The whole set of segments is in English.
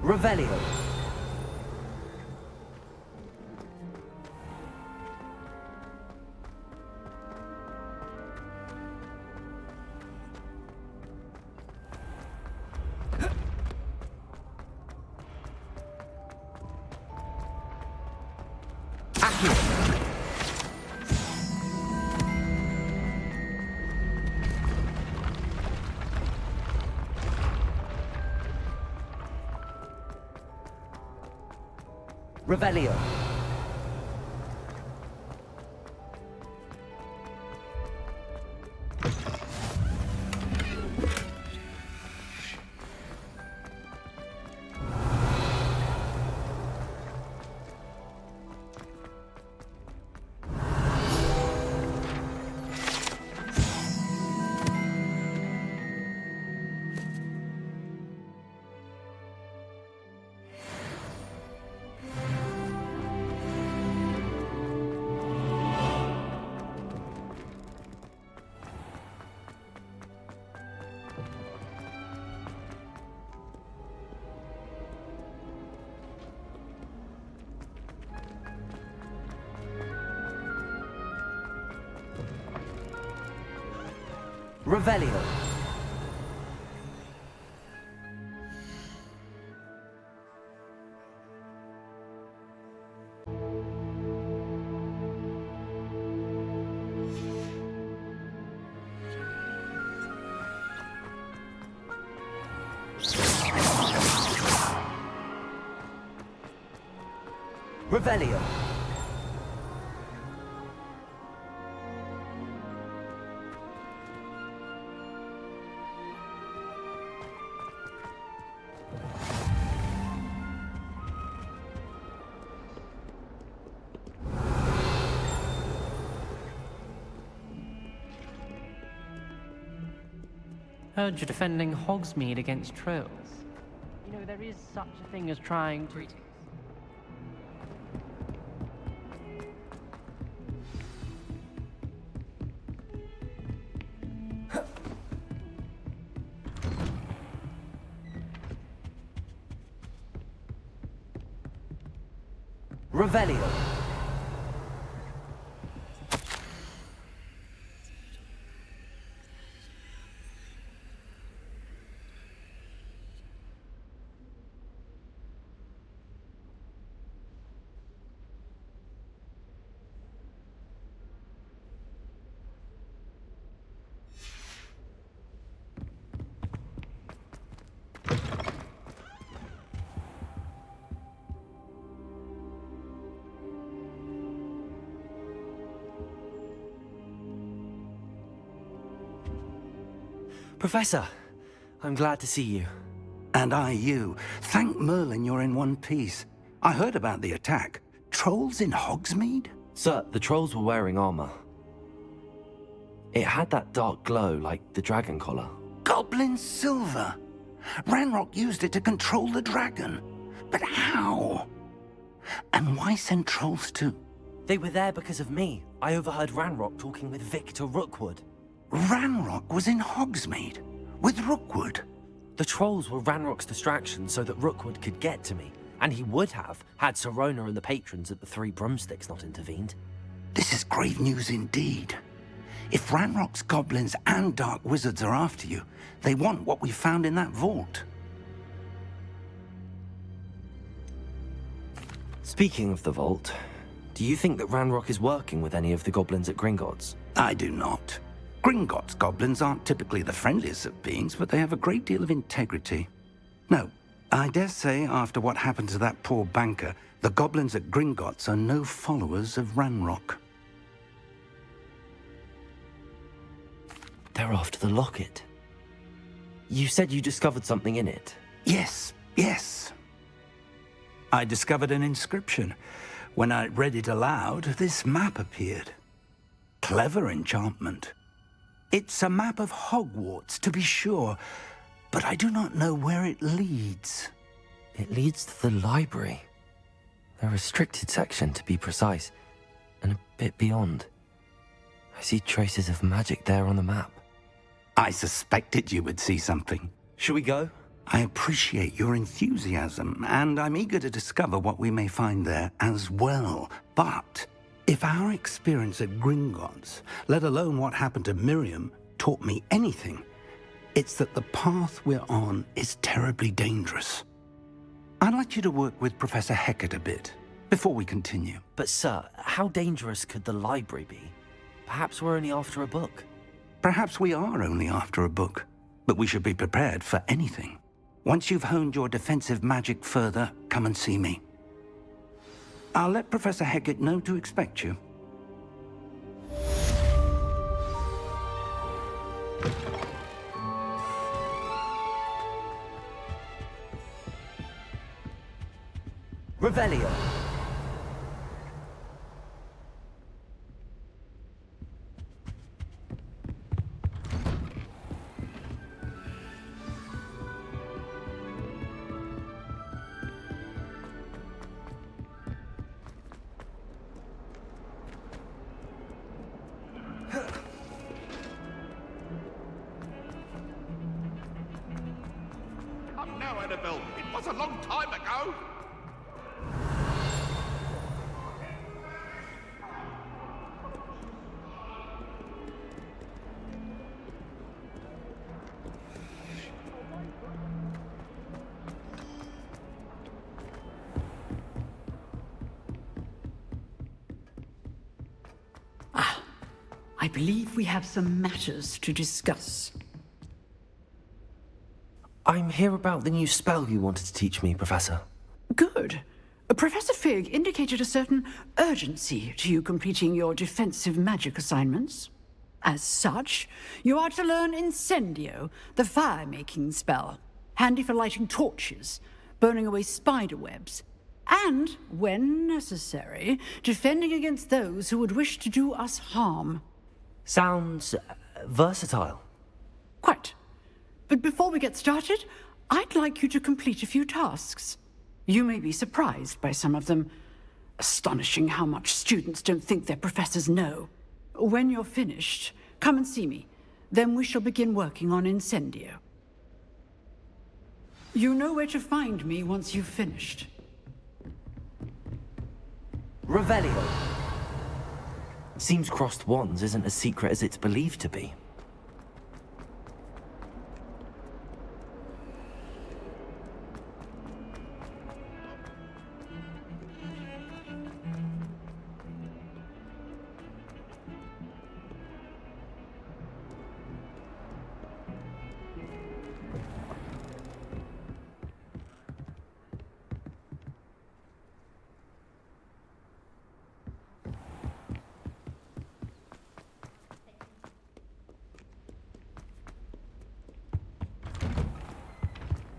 Revelio. Revelio. Revelio. Revelio. Heard you're defending Hogsmeade against trolls. You know, there is such a thing as trying to... Revelio. Professor, I'm glad to see you. And I you. Thank Merlin you're in one piece. I heard about the attack. Trolls in Hogsmeade? Sir, the trolls were wearing armor. It had that dark glow like the dragon collar. Goblin silver! Ranrock used it to control the dragon. But how? And why send trolls too? They were there because of me. I overheard Ranrock talking with Victor Rookwood. Ranrock was in Hogsmeade? With Rookwood? The trolls were Ranrock's distraction so that Rookwood could get to me. And he would have, had Sirona and the patrons at the Three Broomsticks not intervened. This is grave news indeed. If Ranrock's goblins and dark wizards are after you, they want what we found in that vault. Speaking of the vault, do you think that Ranrock is working with any of the goblins at Gringotts? I do not. Gringotts goblins aren't typically the friendliest of beings, but they have a great deal of integrity. No, I dare say after what happened to that poor banker, the goblins at Gringotts are no followers of Ranrock. They're after the locket. You said you discovered something in it. Yes. I discovered an inscription. When I read it aloud, this map appeared. Clever enchantment. It's a map of Hogwarts, to be sure, but I do not know where it leads. It leads to the library. A restricted section, to be precise, and a bit beyond. I see traces of magic there on the map. I suspected you would see something. Shall we go? I appreciate your enthusiasm, and I'm eager to discover what we may find there as well. But if our experience at Gringotts, let alone what happened to Miriam, taught me anything, it's that the path we're on is terribly dangerous. I'd like you to work with Professor Hecat a bit before we continue. But sir, how dangerous could the library be? Perhaps we're only after a book. Perhaps we are only after a book, but we should be prepared for anything. Once you've honed your defensive magic further, come and see me. I'll let Professor Hecat know to expect you. Revelio. Come now, Annabelle. It was a long time ago. I believe we have some matters to discuss. I'm here about the new spell you wanted to teach me, Professor. Good. Professor Fig indicated a certain urgency to you completing your defensive magic assignments. As such, you are to learn Incendio, the fire-making spell, handy for lighting torches, burning away spider webs, and, when necessary, defending against those who would wish to do us harm. Sounds versatile. Quite. But before we get started, I'd like you to complete a few tasks. You may be surprised by some of them. Astonishing how much students don't think their professors know. When you're finished, come and see me. Then we shall begin working on Incendio. You know where to find me once you've finished. Revelio. Seems crossed wands isn't as secret as it's believed to be.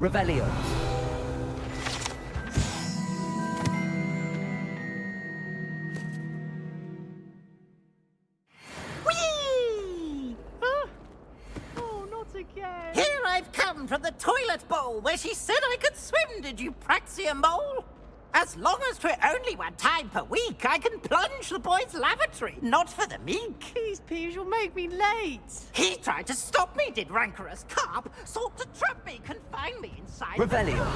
Revelio. Whee! Oh, not again! Here I've come from the toilet bowl where she said I could swim, did you praxia mole? As long as 'twere only one time per week, I can plunge the boy's lavatory, not for the meek. Please, Peeves, you'll make me late. He tried to stop me, did rancorous carp, sought to trap me, confine me inside. Revelio.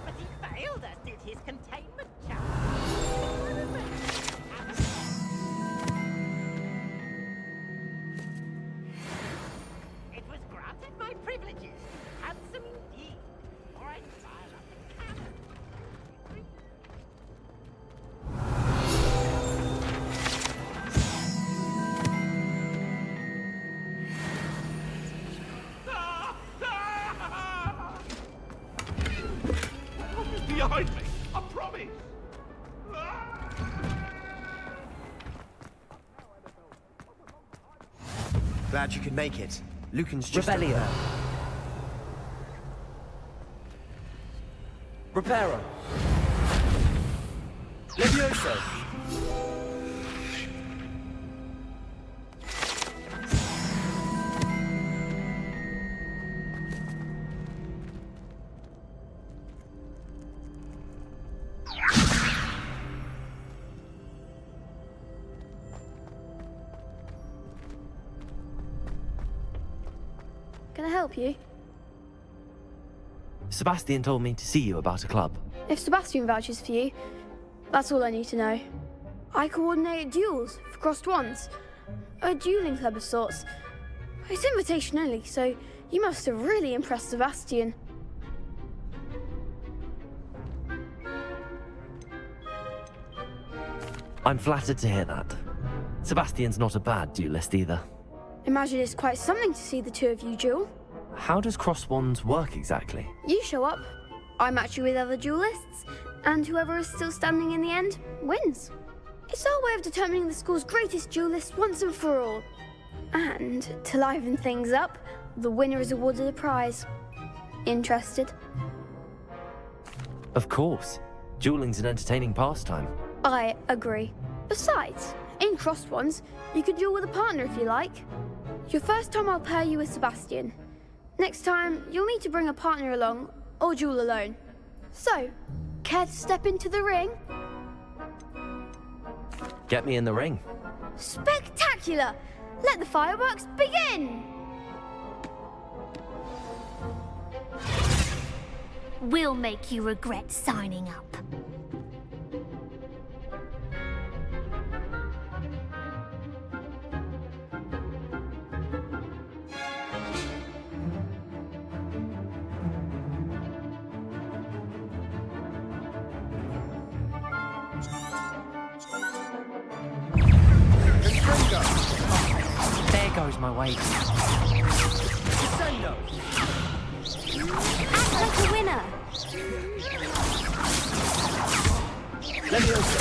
But he failed, as did his containment charm. It was granted my privileges, handsome indeed, or I'd fire up the cannon. Behind me, I promise. Glad you could make it. Lucan's just... Revelio. Reparo. Levioso. Can I help you? Sebastian told me to see you about a club. If Sebastian vouches for you, that's all I need to know. I coordinate duels for crossed wands. A dueling club of sorts. It's invitation only, so you must have really impressed Sebastian. I'm flattered to hear that. Sebastian's not a bad duelist either. Imagine it's quite something to see the two of you duel. How does cross wands work exactly? You show up, I match you with other duelists, and whoever is still standing in the end wins. It's our way of determining the school's greatest duelist once and for all. And to liven things up, the winner is awarded a prize. Interested? Of course. Dueling's an entertaining pastime. I agree. Besides, in crossed ones, you can duel with a partner if you like. Your first time I'll pair you with Sebastian. Next time, you'll need to bring a partner along, or duel alone. So, care to step into the ring? Get me in the ring. Spectacular! Let the fireworks begin! We'll make you regret signing up. There goes my weight. Descendo. Act like a winner. Leviosa.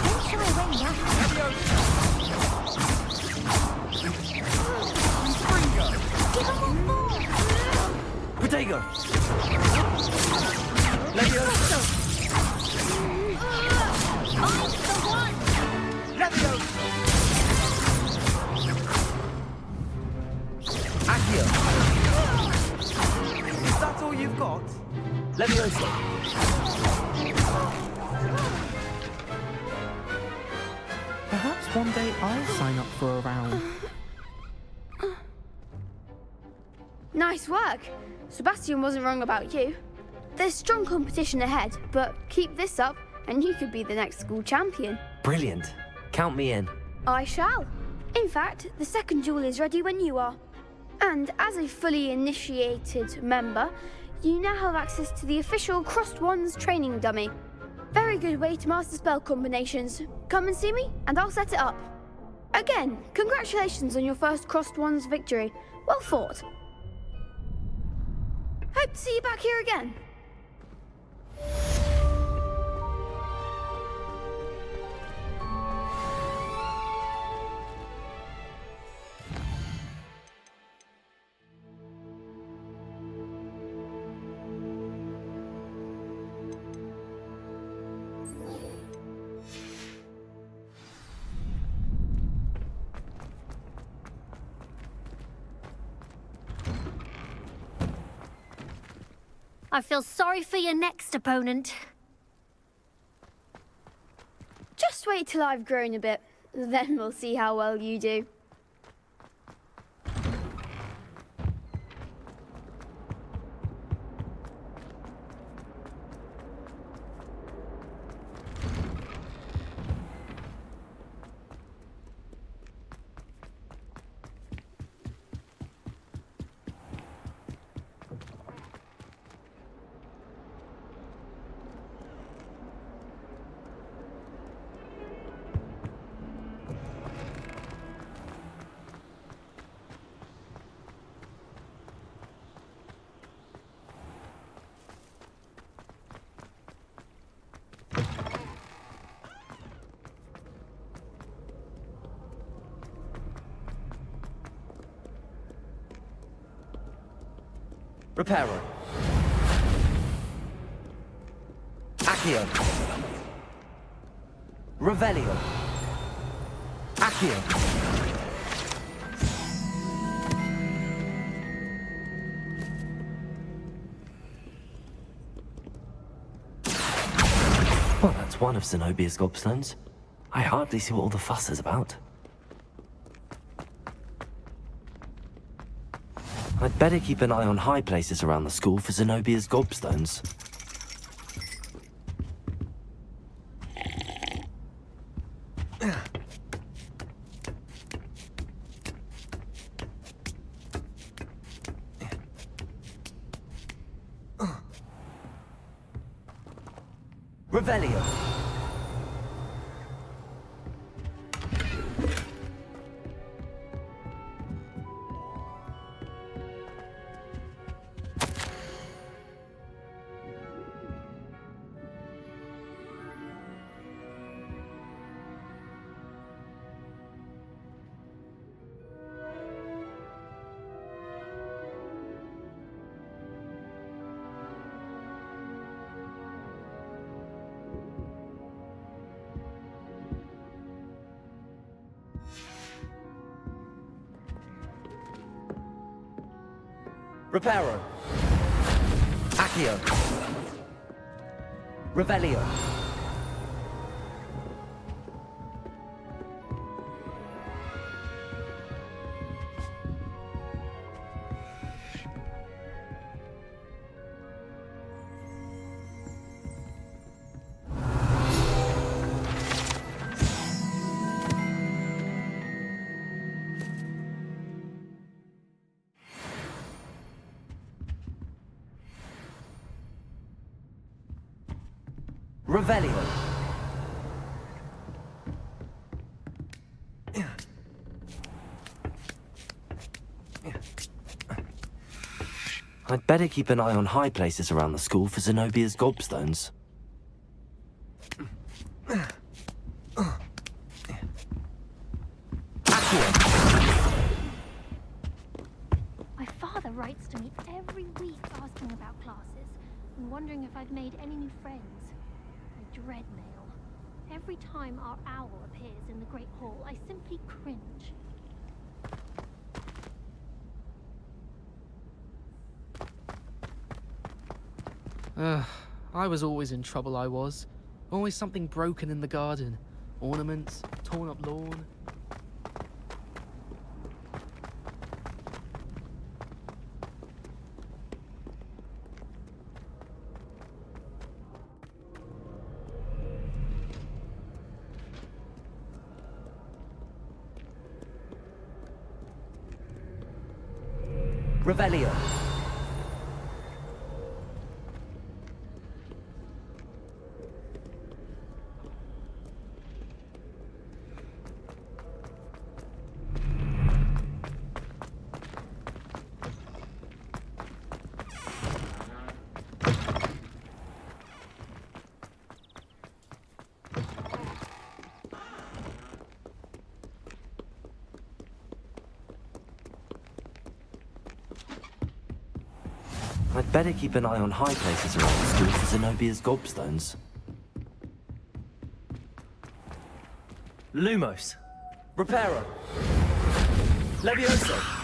Don't shy away now. Give them all four. Protego. Leviosa. I'm the one. Leviosa. Accio. Is that all you've got? Leviosa. Perhaps one day I'll sign up for a round. Nice work. Sebastian wasn't wrong about you. There's strong competition ahead, but keep this up and you could be the next school champion. Brilliant. Count me in. I shall. In fact, the second duel is ready when you are. And as a fully initiated member, you now have access to the official Crossed Wands training dummy. Very good way to master spell combinations. Come and see me, and I'll set it up. Again, congratulations on your first Crossed Wands victory. Well fought. Hope to see you back here again. I feel sorry for your next opponent. Just wait till I've grown a bit, then we'll see how well you do. Reparo. Accio. Revelio. Accio. Well, that's one of Zenobia's gobstones. I hardly see what all the fuss is about. I'd better keep an eye on high places around the school for Zenobia's gobstones. Revelio. Reparo. Accio. Revelio. Revelio. I'd better keep an eye on high places around the school for Zenobia's gobstones. My father writes to me every week asking about classes and wondering if I've made any new friends. I dread mail. Every time our owl appears in the Great Hall, I simply cringe. I was always in trouble, I was. Always something broken in the garden. Ornaments, torn up lawn. Revelio. I'd better keep an eye on high places around the school for Zenobia's gobstones. Lumos. Reparo. Levioso.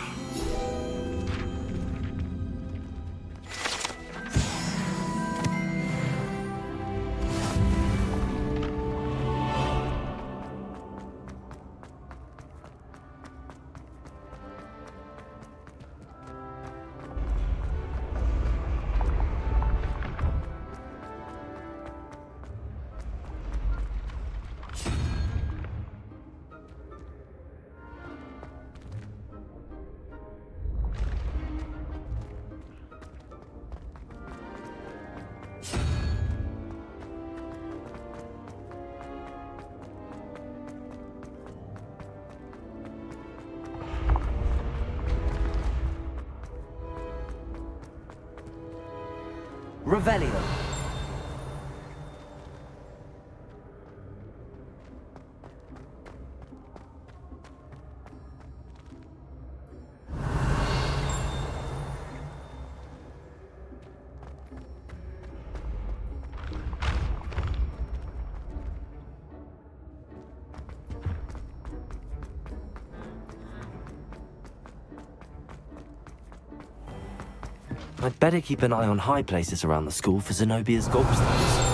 Revelio. I'd better keep an eye on high places around the school for Zenobia's gobstones.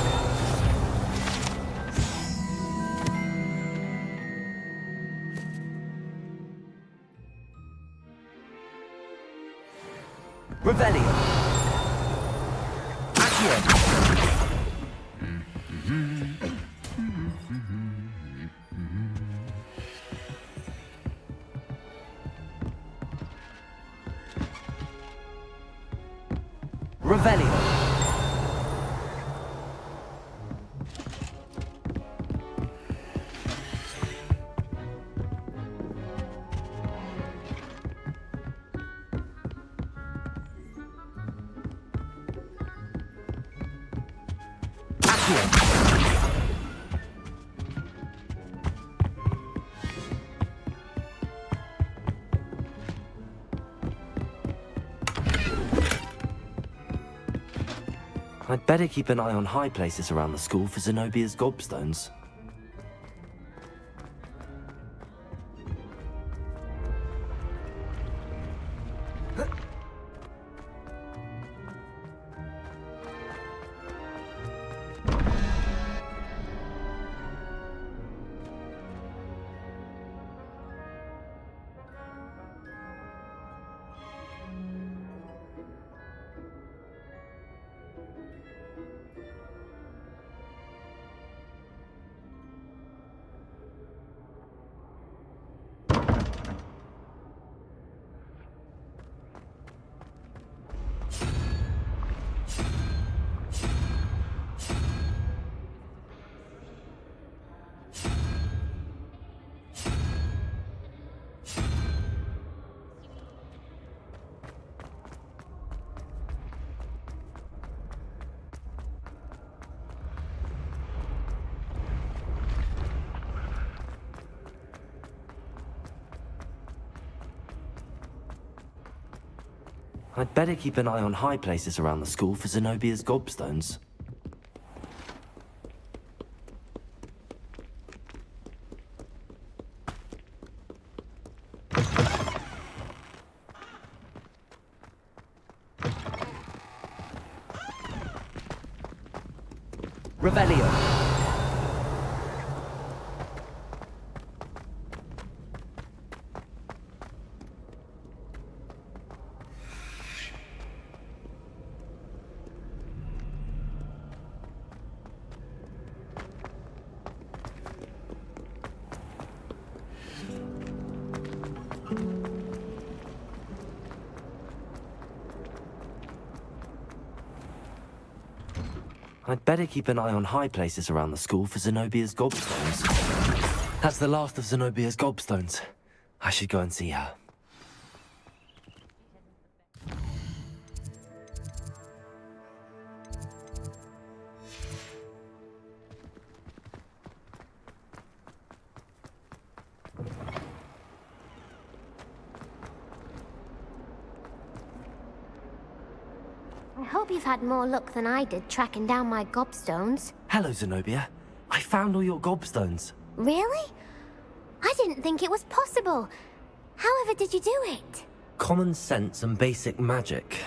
Revelio. Accio. Revelio. I'd better keep an eye on high places around the school for Zenobia's gobstones. I'd better keep an eye on high places around the school for Zenobia's gobstones. Revelio. I'd better keep an eye on high places around the school for Zenobia's gobstones. That's the last of Zenobia's gobstones. I should go and see her. I hope you've had more luck than I did tracking down my gobstones. Hello, Zenobia. I found all your gobstones. Really? I didn't think it was possible. However did you do it? Common sense and basic magic.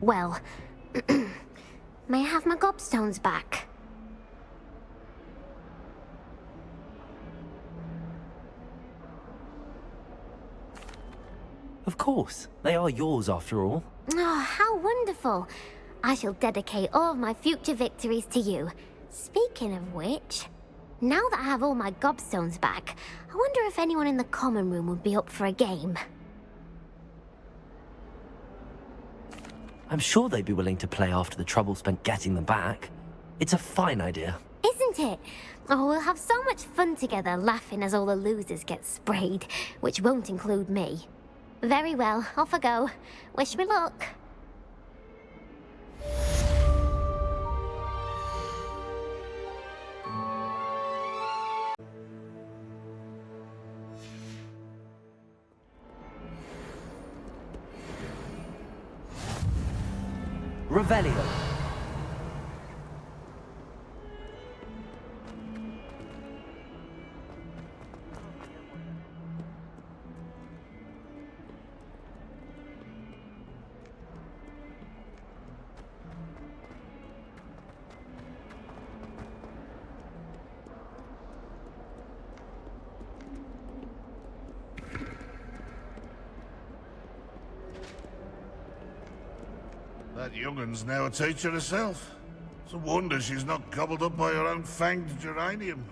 Well, may I have my gobstones back? Of course. They are yours after all. Oh, how wonderful. I shall dedicate all of my future victories to you. Speaking of which, now that I have all my gobstones back, I wonder if anyone in the common room would be up for a game. I'm sure they'd be willing to play after the trouble spent getting them back. It's a fine idea. Isn't it? Oh, we'll have so much fun together laughing as all the losers get sprayed, which won't include me. Very well, off I go. Wish me luck. Revelio. That young'un's now a teacher herself. It's a wonder she's not gobbled up by her own fanged geranium.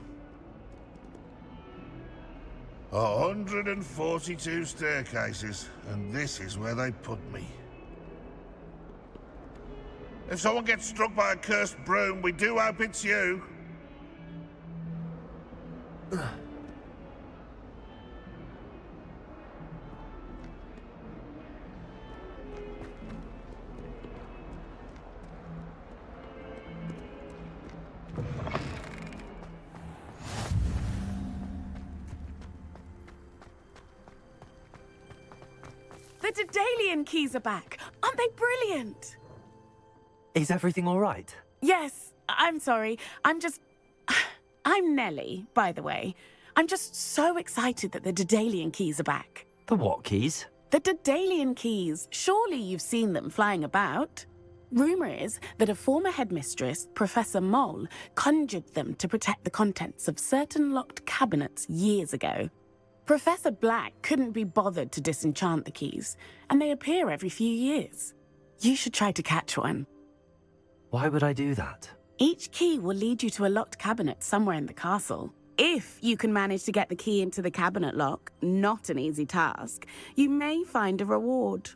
142 staircases, and this is where they put me. If someone gets struck by a cursed broom, we do hope it's you. The Daedalian keys are back. Aren't they brilliant? Is everything all right? Yes, I'm sorry. I'm Nellie, by the way. I'm just so excited that the Daedalian keys are back. The what keys? The Daedalian keys. Surely you've seen them flying about. Rumour is that a former headmistress, Professor Mole, conjured them to protect the contents of certain locked cabinets years ago. Professor Black couldn't be bothered to disenchant the keys, and they appear every few years. You should try to catch one. Why would I do that? Each key will lead you to a locked cabinet somewhere in the castle. If you can manage to get the key into the cabinet lock, not an easy task, you may find a reward.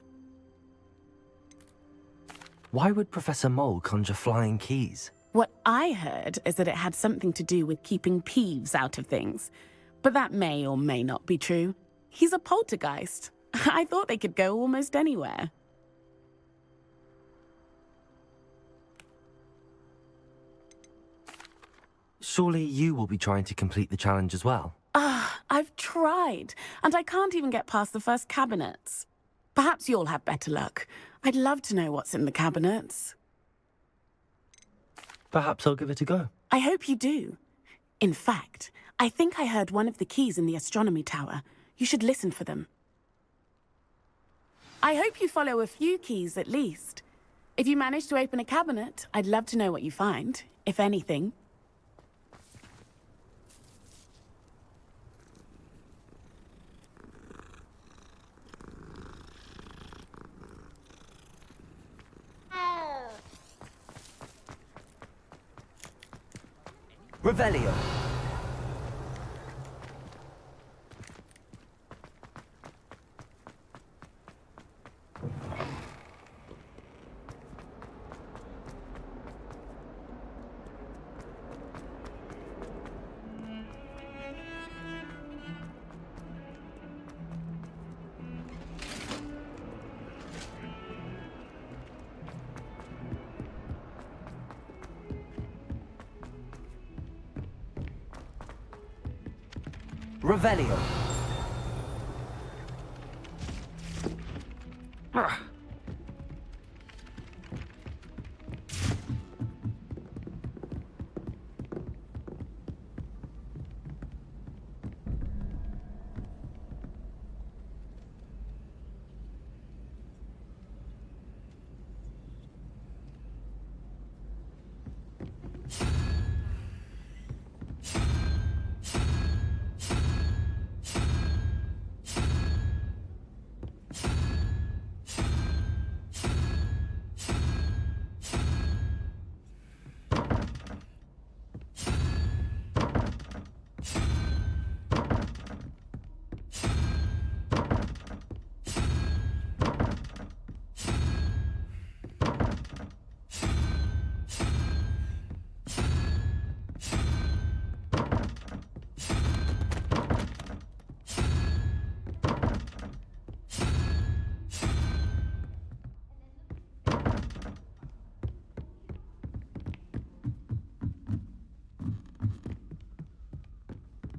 Why would Professor Mole conjure flying keys? What I heard is that it had something to do with keeping Peeves out of things. But that may or may not be true. He's a poltergeist. I thought they could go almost anywhere. Surely you will be trying to complete the challenge as well. I've tried, and I can't even get past the first cabinets. Perhaps you'll have better luck. I'd love to know what's in the cabinets. Perhaps I'll give it a go. I hope you do. In fact, I think I heard one of the keys in the astronomy tower. You should listen for them. I hope you follow a few keys at least. If you manage to open a cabinet, I'd love to know what you find, if anything. Revelio. Revelio.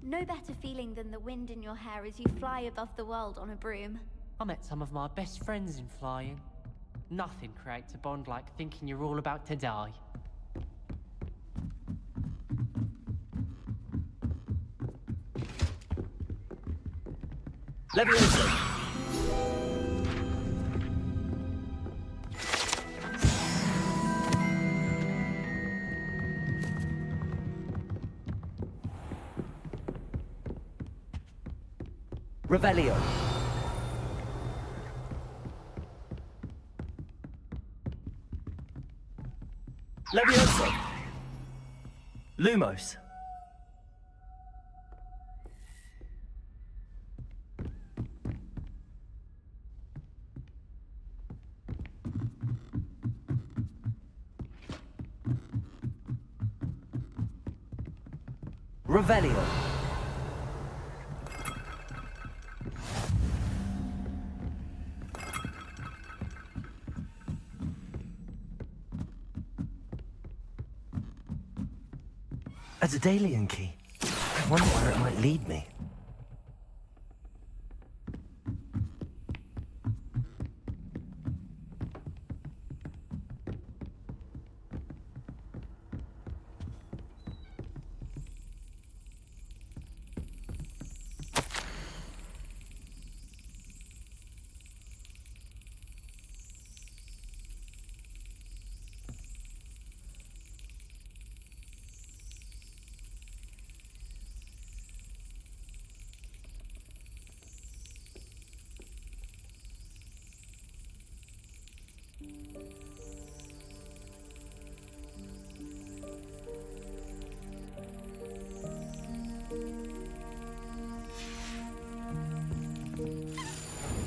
No better feeling than the wind in your hair as you fly above the world on a broom. I met some of my best friends in flying. Nothing creates a bond like thinking you're all about to die. Leviosa. Revelio. Levioso! Lumos! Revelio. A Daedalian key. I wonder where it might lead me.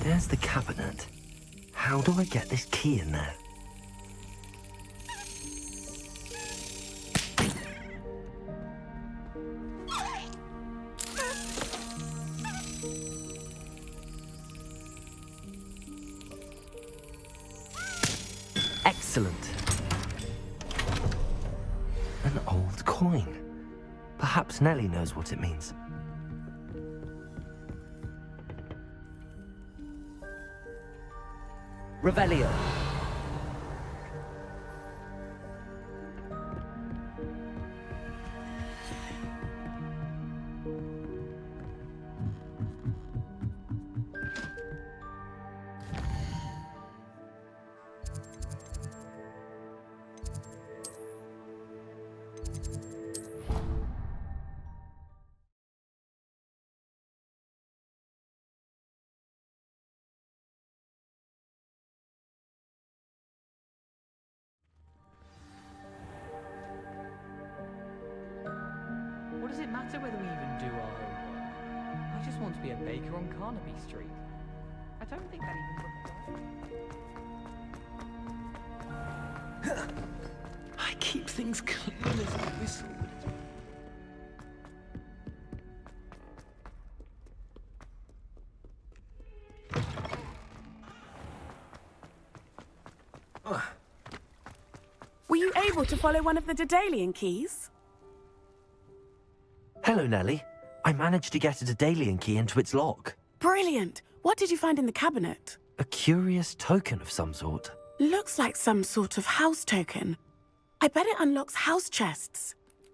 There's the cabinet. How do I get this key in there? Excellent. An old coin. Perhaps Nellie knows what it means. Revelio. What does it matter whether we even do our homework? I just want to be a baker on Carnaby Street. I don't think that even... I keep things clean as a whistle. Were you able to follow one of the Daedalian keys? Hello, Nellie. I managed to get a Daedalian key into its lock. Brilliant! What did you find in the cabinet? A curious token of some sort. Looks like some sort of house token. I bet it unlocks house chests.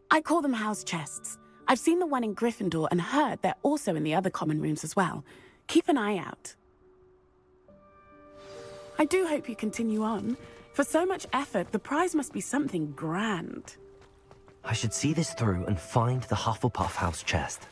I call them house chests. I've seen the one in Gryffindor and heard they're also in the other common rooms as well. Keep an eye out. I do hope you continue on. For so much effort, the prize must be something grand. I should see this through and find the Hufflepuff house chest.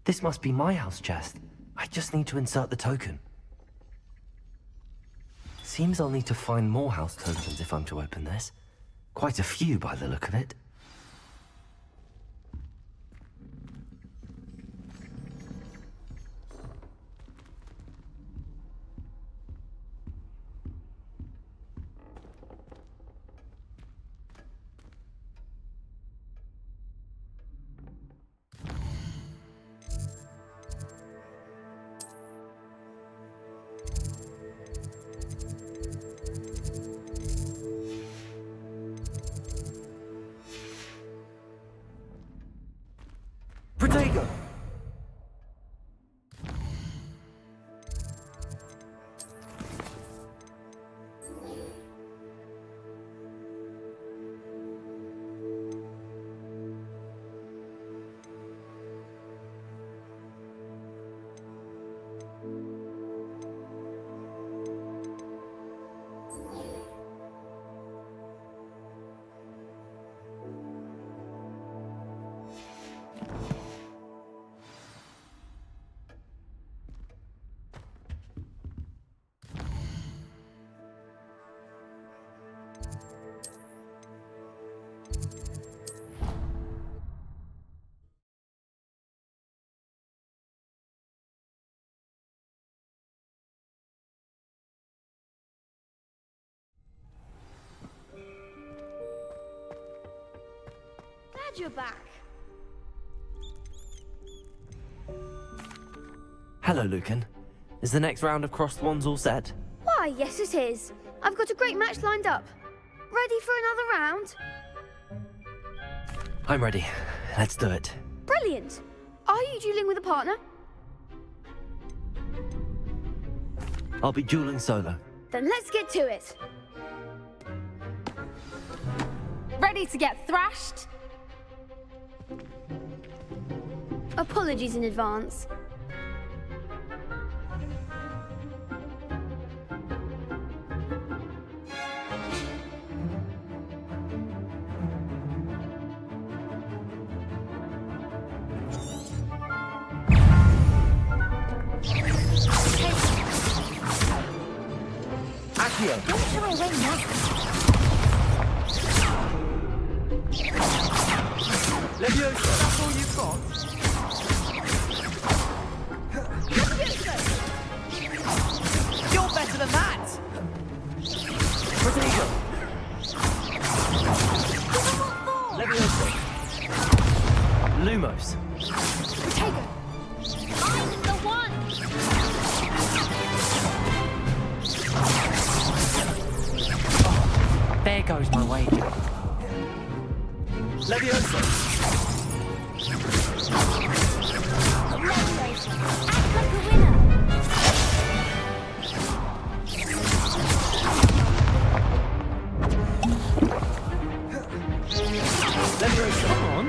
This must be my house chest. I just need to insert the token. Seems I'll need to find more house tokens if I'm to open this. Quite a few by the look of it. Protego! Glad you're back. Hello, Lucan. Is the next round of crossed wands all set? Why, yes it is. I've got a great match lined up. Ready for another round? I'm ready. Let's do it. Brilliant. Are you dueling with a partner? I'll be dueling solo. Then let's get to it. Ready to get thrashed? Apologies in advance. Accio! When shall I win next? Leviosa, that's all you've got? You're better than that! Protego! Leviosa! Lumos! Protego! I'm the one! There goes my wager. Leviosa! Leviosa, act like a winner! Leviosa! Come on!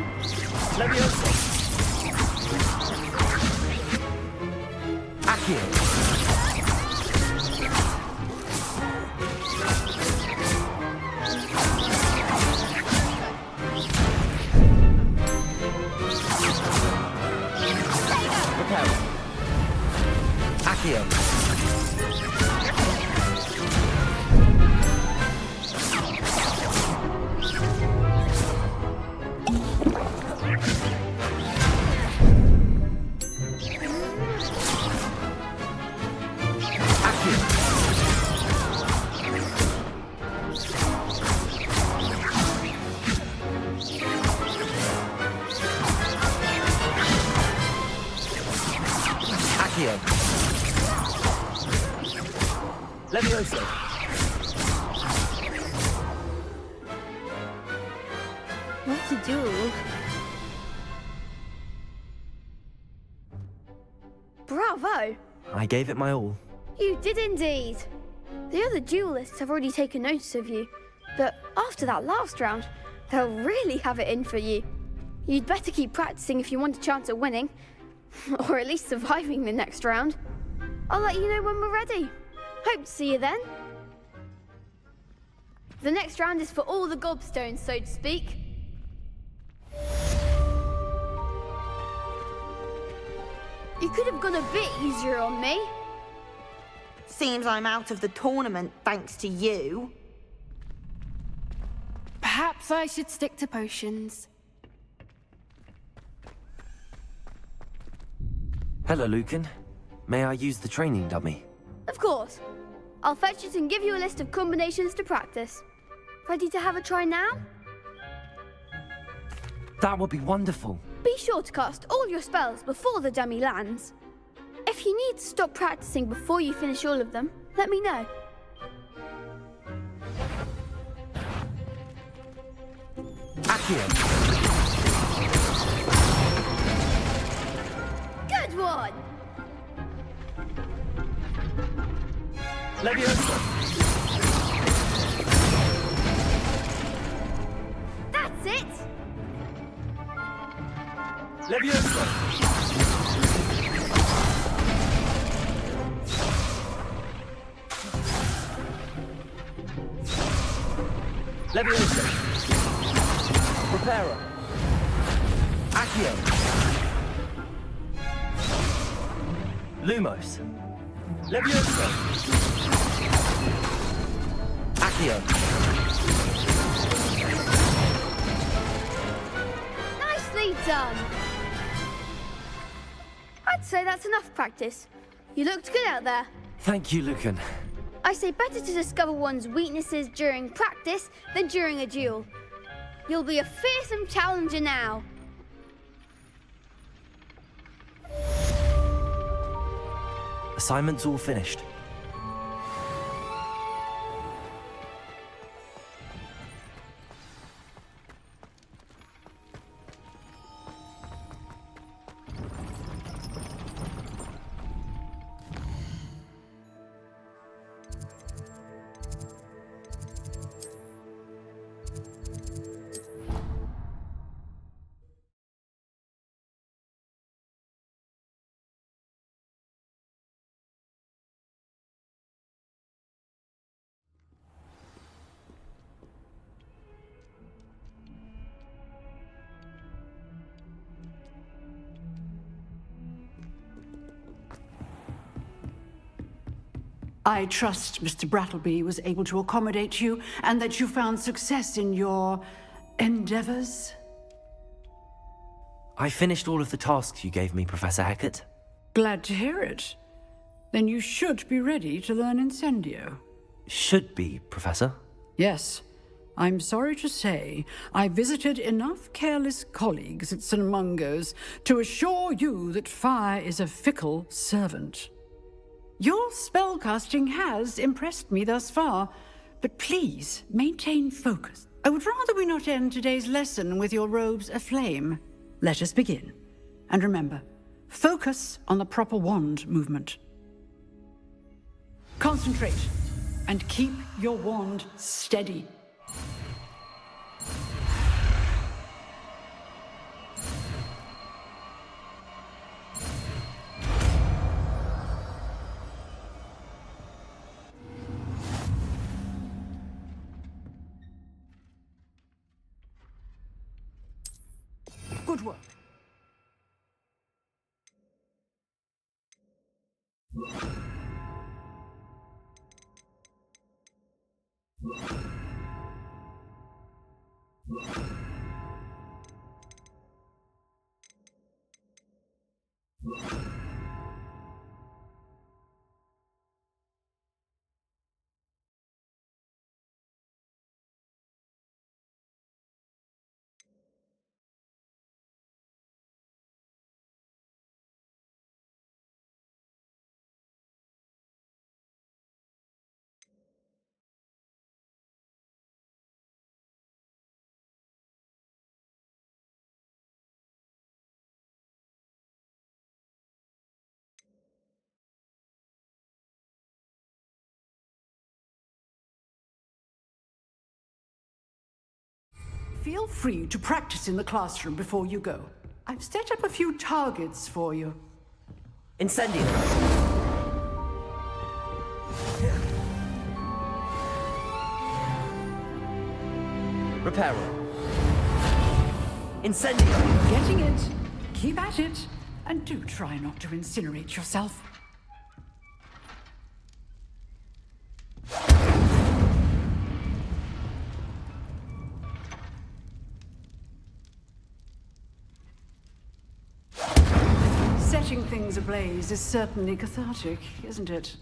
Leviosa! Accio! Accio! Accio! Leviosa! What a duel. Bravo! I gave it my all. You did indeed. The other duelists have already taken notice of you, but after that last round, they'll really have it in for you. You'd better keep practicing if you want a chance at winning, or at least surviving the next round. I'll let you know when we're ready. Hope to see you then. The next round is for all the gobstones, so to speak. You could have gone a bit easier on me. Seems I'm out of the tournament thanks to you. Perhaps I should stick to potions. Hello, Lucan. May I use the training dummy? Of course. I'll fetch it and give you a list of combinations to practice. Ready to have a try now? That would be wonderful. Be sure to cast all your spells before the dummy lands. If you need to stop practicing before you finish all of them, let me know. Accio! Good one! Leviosa! That's it! Leviosa! Leviosa! Preparo! Accio! Lumos! Leviosa! Accio! Nicely done! I'd say that's enough practice. You looked good out there. Thank you, Lucan. I say better to discover one's weaknesses during practice than during a duel. You'll be a fearsome challenger now. Assignment's all finished. I trust Mr. Brattleby was able to accommodate you and that you found success in your endeavors. I finished all of the tasks you gave me, Professor Hecat. Glad to hear it. Then you should be ready to learn Incendio. Should be, Professor. Yes. I'm sorry to say, I visited enough careless colleagues at St. Mungo's to assure you that fire is a fickle servant. Your spellcasting has impressed me thus far, but please maintain focus. I would rather we not end today's lesson with your robes aflame. Let us begin. And remember, focus on the proper wand movement. Concentrate, and keep your wand steady. Good work. Feel free to practice in the classroom before you go. I've set up a few targets for you. Incendio. Reparo. Incendio. Getting it. Keep at it. And do try not to incinerate yourself. Setting things ablaze is certainly cathartic, isn't it?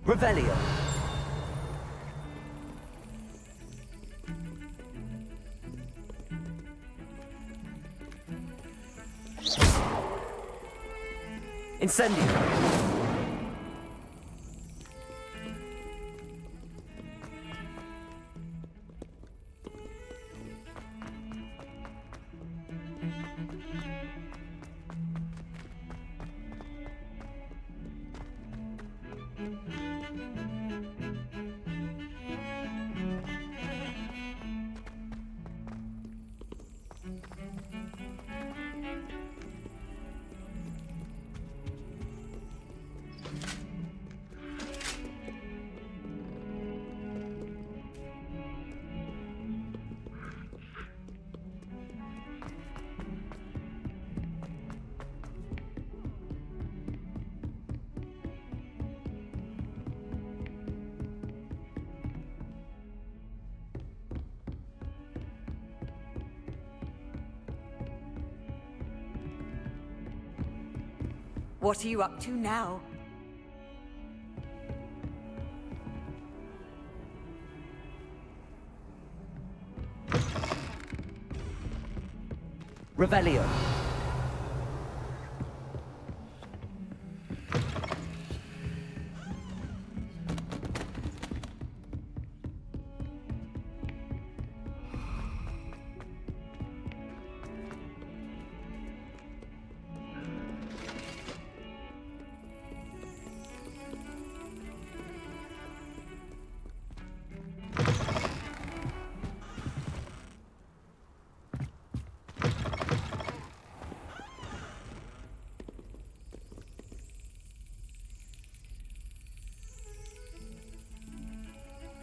Revelio. Incendio. What are you up to now? Revelio.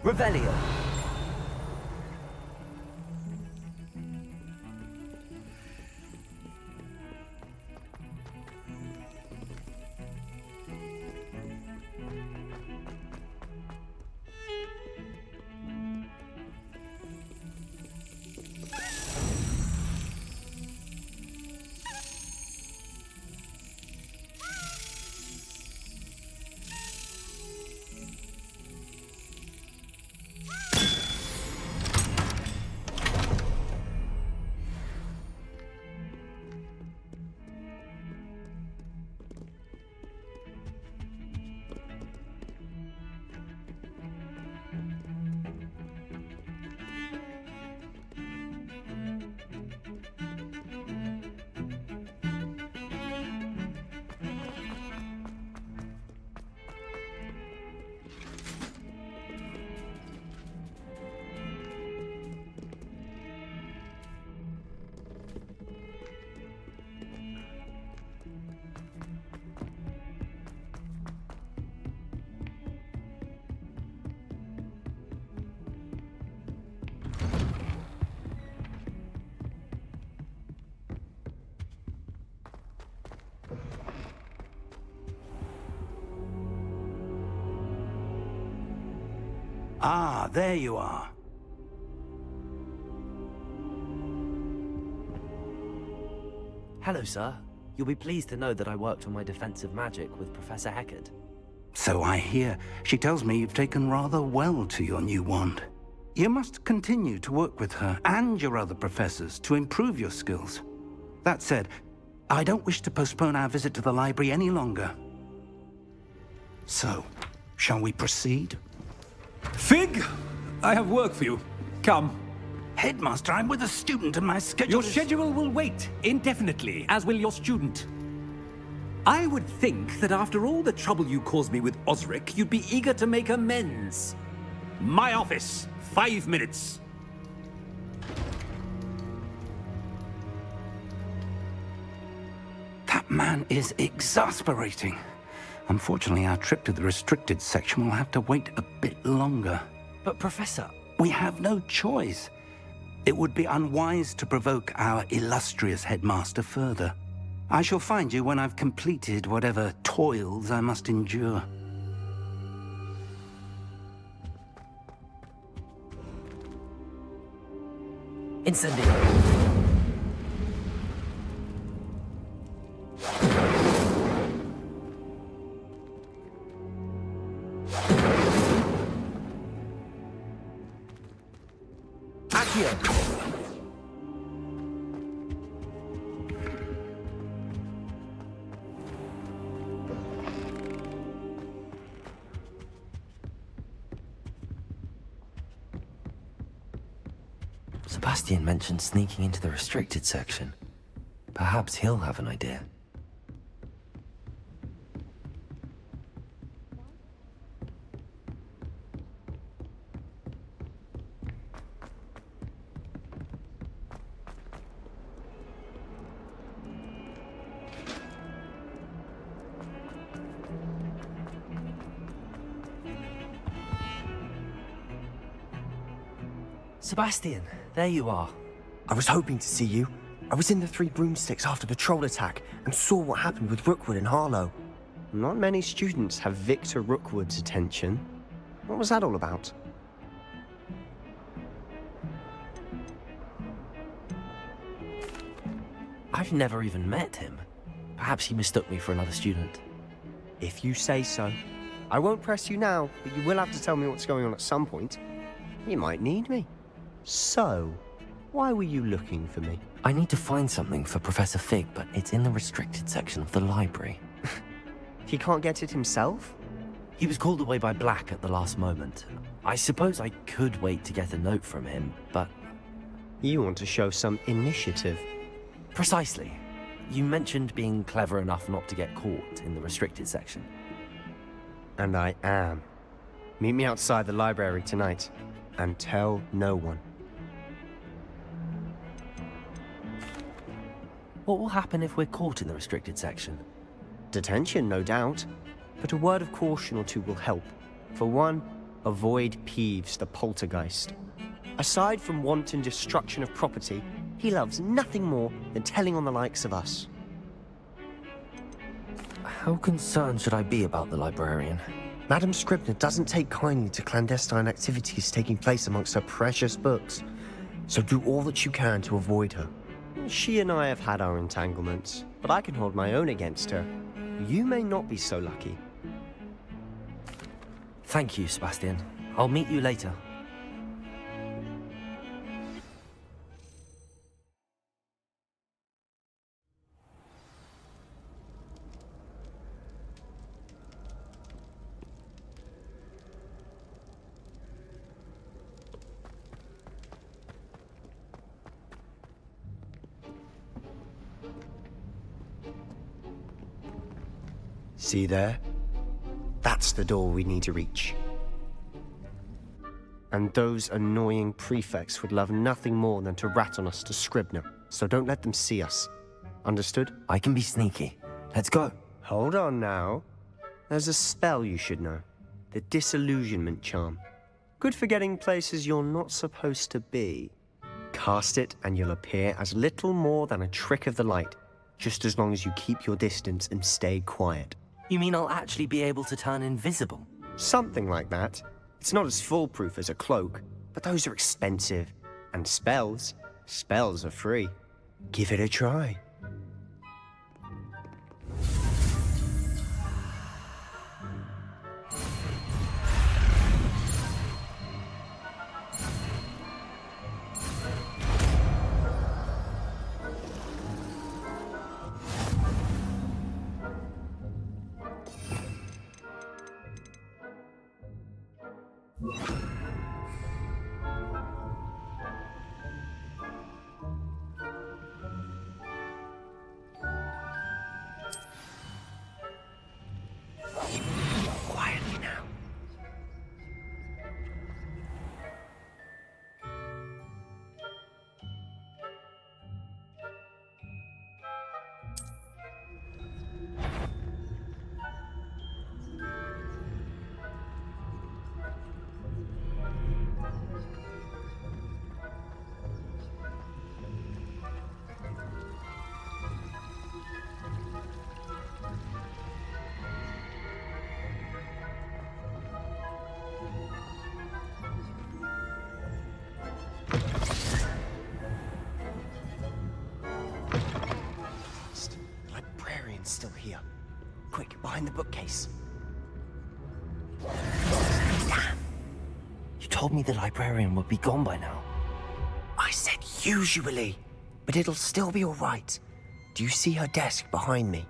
Revelio. Ah, there you are. Hello, sir. You'll be pleased to know that I worked on my defensive magic with Professor Heckard. So I hear. She tells me you've taken rather well to your new wand. You must continue to work with her and your other professors to improve your skills. That said, I don't wish to postpone our visit to the library any longer. So, shall we proceed? Fig! I have work for you. Come. Headmaster, I'm with a student and my schedule Your schedule will wait indefinitely, as will your student. I would think that after all the trouble you caused me with Osric, you'd be eager to make amends. My office, 5 minutes. That man is exasperating. Unfortunately, our trip to the restricted section will have to wait a bit longer. But Professor... We have no choice. It would be unwise to provoke our illustrious headmaster further. I shall find you when I've completed whatever toils I must endure. Incendio. Sebastian mentioned sneaking into the restricted section. Perhaps he'll have an idea. Sebastian, there you are. I was hoping to see you. I was in the Three Broomsticks after the troll attack and saw what happened with Rookwood and Harlow. Not many students have Victor Rookwood's attention. What was that all about? I've never even met him. Perhaps he mistook me for another student. If you say so. I won't press you now, but you will have to tell me what's going on at some point. You might need me. So, why were you looking for me? I need to find something for Professor Fig, but it's in the restricted section of the library. He can't get it himself? He was called away by Black at the last moment. I suppose I could wait to get a note from him, but... You want to show some initiative. Precisely. You mentioned being clever enough not to get caught in the restricted section. And I am. Meet me outside the library tonight, and tell no one. What will happen if we're caught in the restricted section? Detention, no doubt. But a word of caution or two will help. For one, avoid Peeves, the poltergeist. Aside from wanton destruction of property, he loves nothing more than telling on the likes of us. How concerned should I be about the librarian? Madam Scribner doesn't take kindly to clandestine activities taking place amongst her precious books, so do all that you can to avoid her. She and I have had our entanglements, but I can hold my own against her. You may not be so lucky. Thank you, Sebastian. I'll meet you later. See there? That's the door we need to reach. And those annoying prefects would love nothing more than to rat on us to Scribner, so don't let them see us. Understood? I can be sneaky. Let's go. Hold on now. There's a spell you should know. The Disillusionment Charm. Good for getting places you're not supposed to be. Cast it and you'll appear as little more than a trick of the light, just as long as you keep your distance and stay quiet. You mean I'll actually be able to turn invisible? Something like that. It's not as foolproof as a cloak, but those are expensive. And spells are free. Give it a try. Quietly now. Still here. Quick, behind the bookcase. Damn! You told me the librarian would be gone by now. I said usually, but it'll still be all right. Do you see her desk behind me?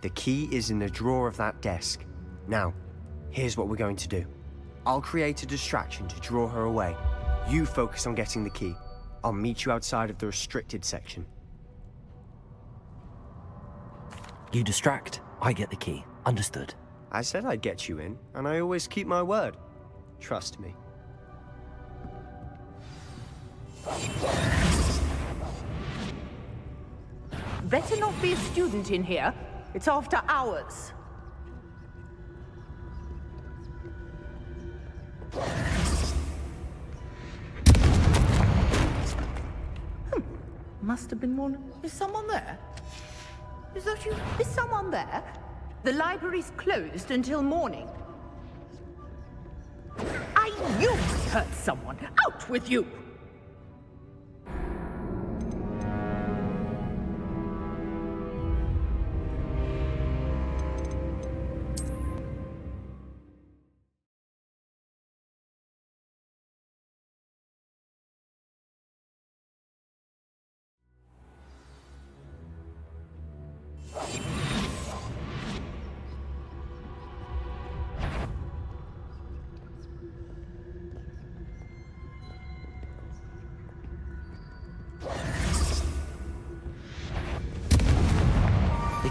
The key is in the drawer of that desk. Now, here's what we're going to do. I'll create a distraction to draw her away. You focus on getting the key. I'll meet you outside of the restricted section. You distract, I get the key. Understood. I said I'd get you in, and I always keep my word. Trust me. Better not be a student in here. It's after hours. Must have been one. Is someone there? Is that you? Is someone there? The library's closed until morning. I knew I heard someone. Out with you!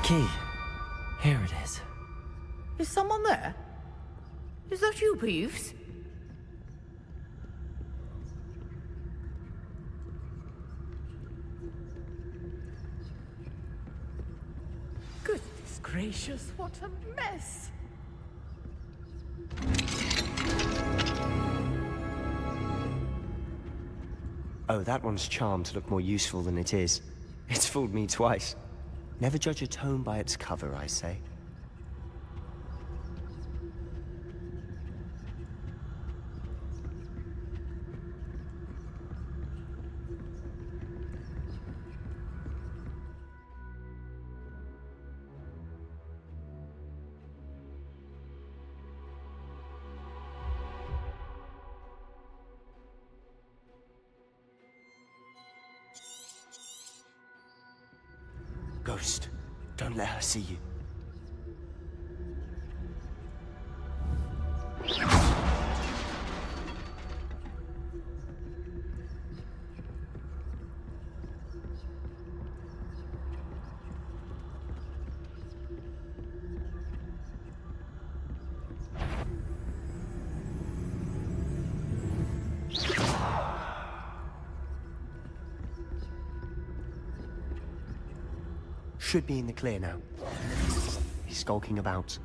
The key. Here it is. Is someone there? Is that you, Peeves? Goodness gracious, what a mess! Oh, that one's charmed to look more useful than it is. It's fooled me twice. Never judge a tome by its cover, I say. Ghost, don't let her see you. Should be in the clear now. He's skulking about.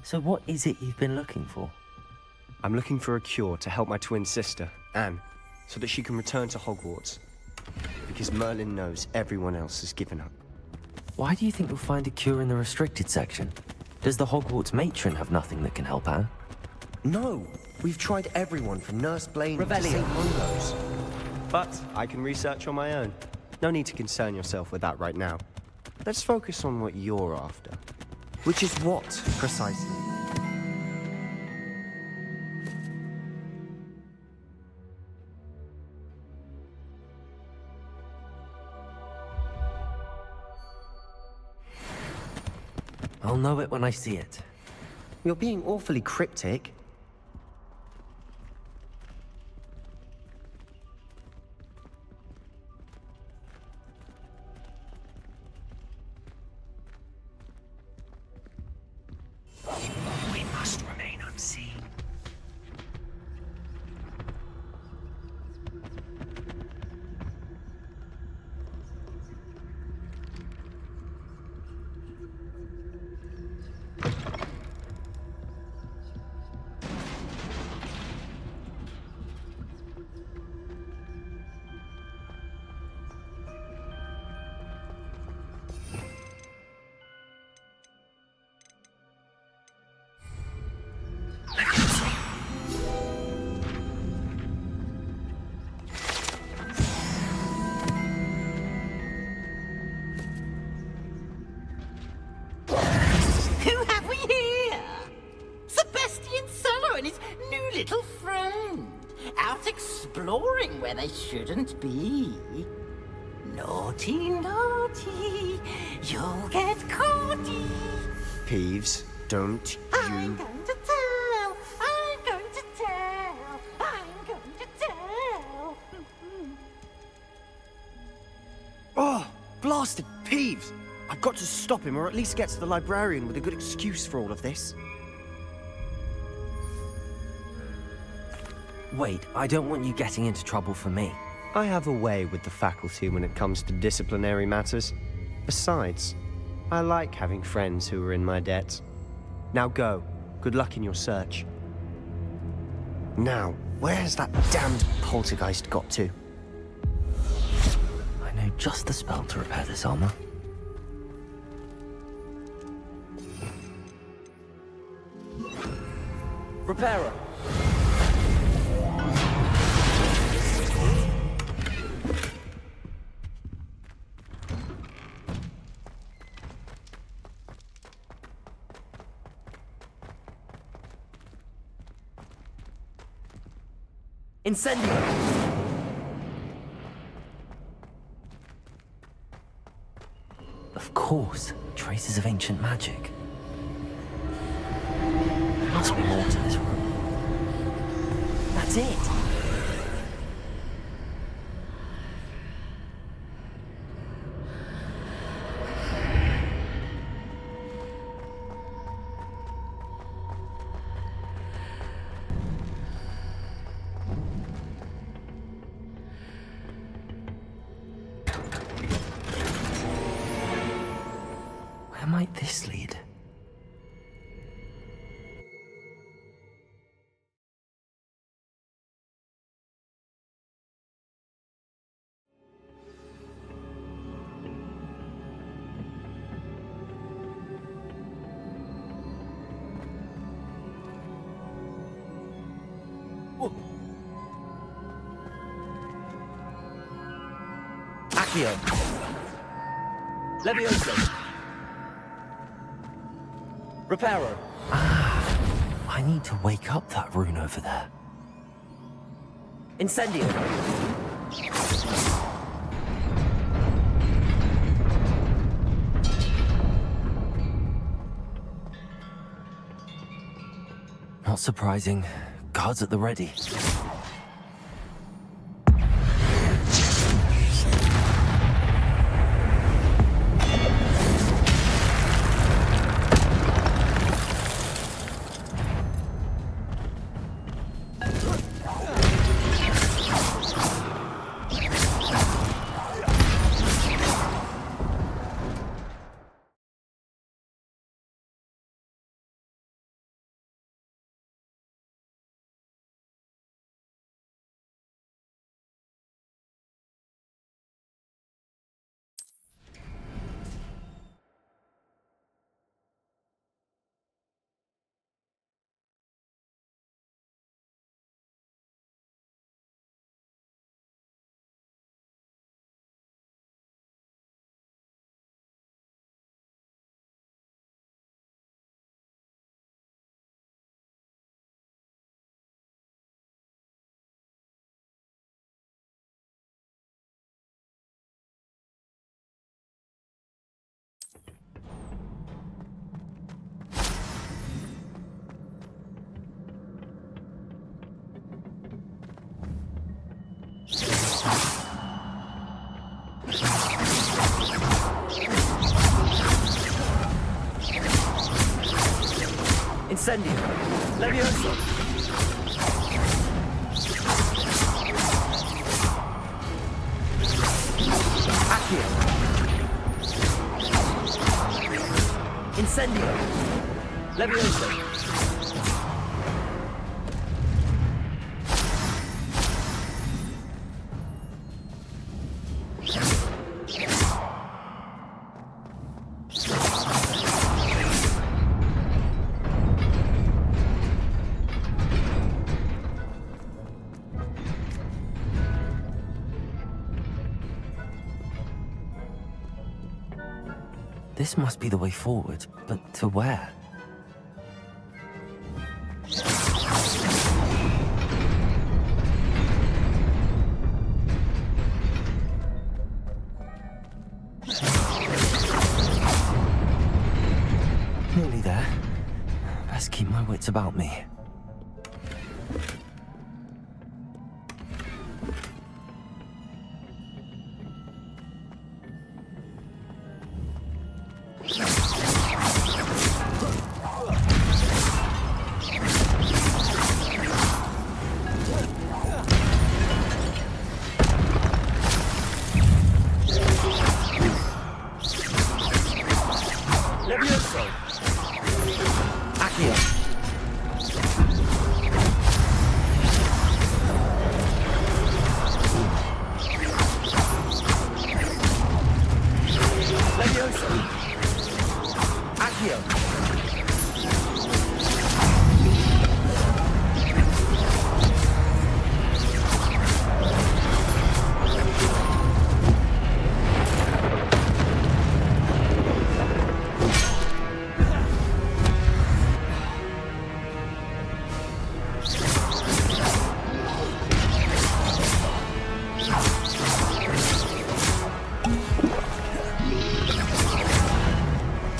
So what is it you've been looking for? I'm looking for a cure to help my twin sister, Anne, so that she can return to Hogwarts. Because Merlin knows everyone else has given up. Why do you think you'll find a cure in the restricted section? Does the Hogwarts matron have nothing that can help Anne? No! We've tried everyone from Nurse Blaine to St. Mungo's. But I can research on my own. No need to concern yourself with that right now. Let's focus on what you're after. Which is what, precisely? I'll know it when I see it. You're being awfully cryptic. We must remain unseen. Who have we here? Sebastian Cello and his new little friend. Out exploring where they shouldn't be. Naughty, naughty, you'll get caughty. Peeves, don't I'm you... going to tell, I'm going to tell, I'm going to tell. Oh, blasted Peeves! I've got to stop him, or at least get to the librarian with a good excuse for all of this. Wait, I don't want you getting into trouble for me. I have a way with the faculty when it comes to disciplinary matters. Besides, I like having friends who are in my debt. Now go. Good luck in your search. Now, where has that damned poltergeist got to? I know just the spell to repair this armor. Repairer! Incendio! Of course, traces of ancient magic. There must be more to this room. That's it! might this lead? Accio. Levioso. Reparo. I need to wake up that rune over there. Incendio. Not surprising. Guards at the ready. Incendio. Levioso. Accio. Incendio. Levioso. This must be the way forward, but to where? Nearly there. Best keep my wits about me. Levioso. Accio. Levioso. Accio.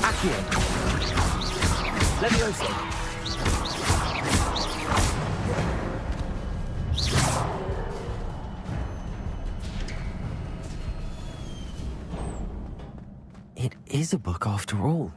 Accio. Levioso. It is a book after all.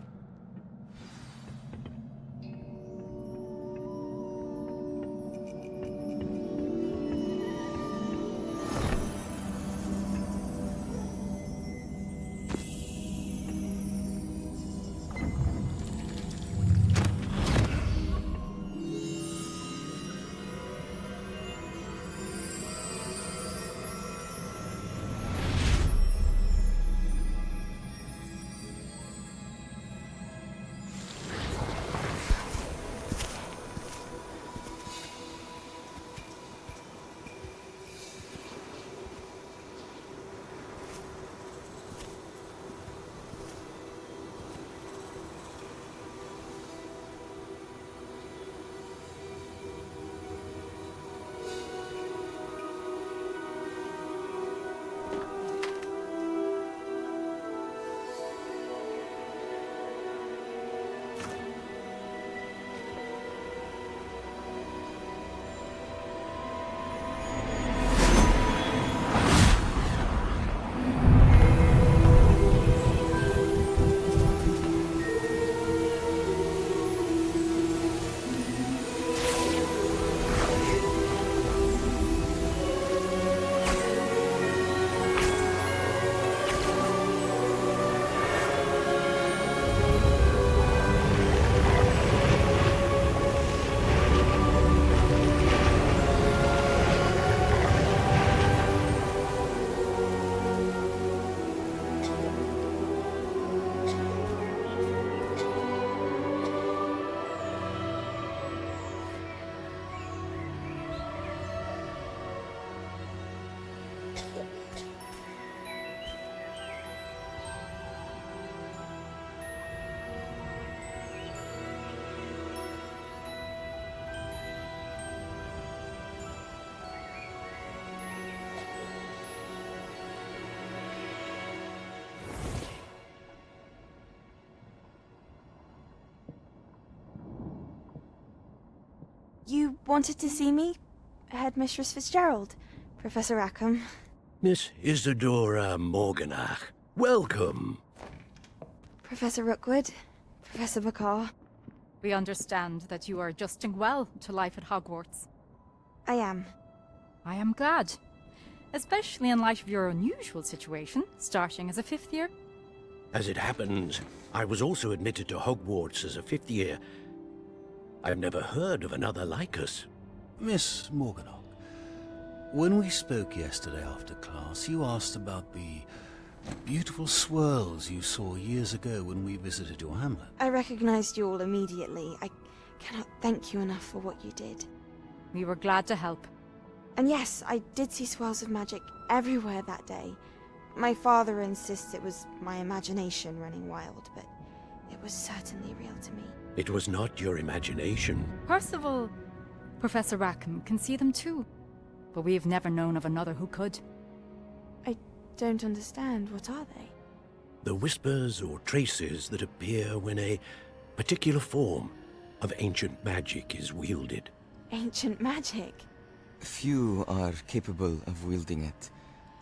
You wanted to see me? Headmistress Fitzgerald, Professor Rackham. Miss Isadora Morganach, welcome. Professor Rookwood, Professor Bakar. We understand that you are adjusting well to life at Hogwarts. I am. I am glad. Especially in light of your unusual situation, starting as a 5th year. As it happens, I was also admitted to Hogwarts as a 5th year. I've never heard of another like us. Miss Morganach, when we spoke yesterday after class, you asked about the beautiful swirls you saw years ago when we visited your hamlet. I recognized you all immediately. I cannot thank you enough for what you did. We were glad to help. And yes, I did see swirls of magic everywhere that day. My father insists it was my imagination running wild, but it was certainly real to me. It was not your imagination. Percival, Professor Rackham can see them too. But we have never known of another who could. I don't understand. What are they? The whispers or traces that appear when a particular form of ancient magic is wielded. Ancient magic? Few are capable of wielding it.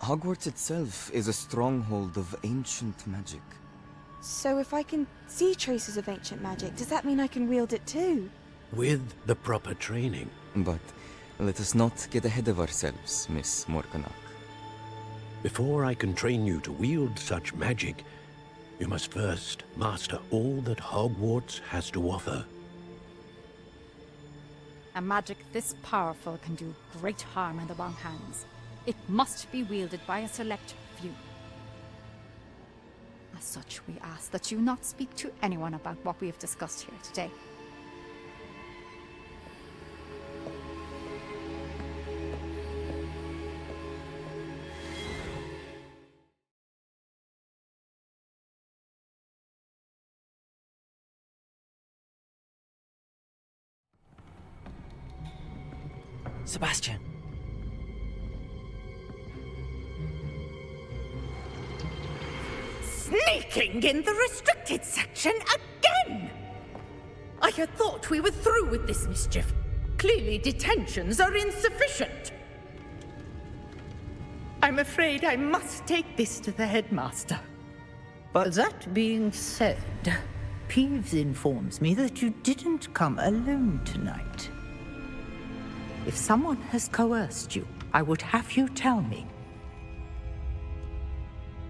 Hogwarts itself is a stronghold of ancient magic. So if I can see traces of ancient magic, does that mean I can wield it too? With the proper training. But let us not get ahead of ourselves, Miss Morganach. Before I can train you to wield such magic, you must first master all that Hogwarts has to offer. A magic this powerful can do great harm in the wrong hands. It must be wielded by a select few. As such, we ask that you not speak to anyone about what we have discussed here today. Sebastian. Sneaking in the restricted section again! I had thought we were through with this mischief. Clearly detentions are insufficient. I'm afraid I must take this to the headmaster. But that being said, Peeves informs me that you didn't come alone tonight. If someone has coerced you, I would have you tell me.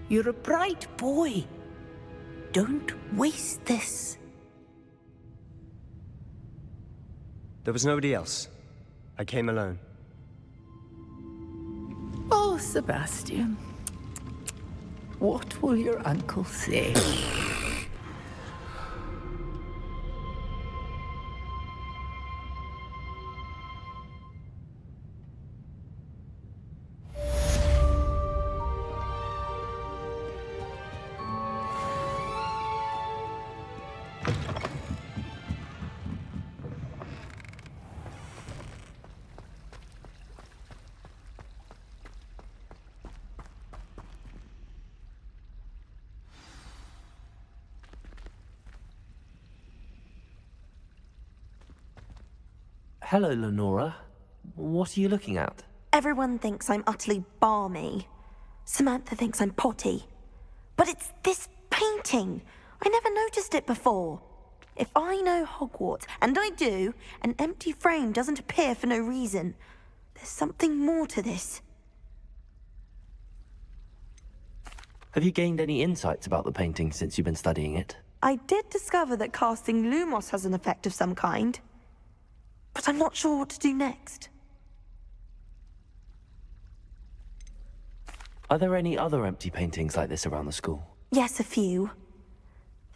You're a bright boy. Don't waste this. There was nobody else. I came alone. Oh, Sebastian. What will your uncle say? Hello, Lenora. What are you looking at? Everyone thinks I'm utterly balmy. Samantha thinks I'm potty. But it's this painting. I never noticed it before. If I know Hogwarts, and I do, an empty frame doesn't appear for no reason. There's something more to this. Have you gained any insights about the painting since you've been studying it? I did discover that casting Lumos has an effect of some kind. But I'm not sure what to do next. Are there any other empty paintings like this around the school? Yes, a few.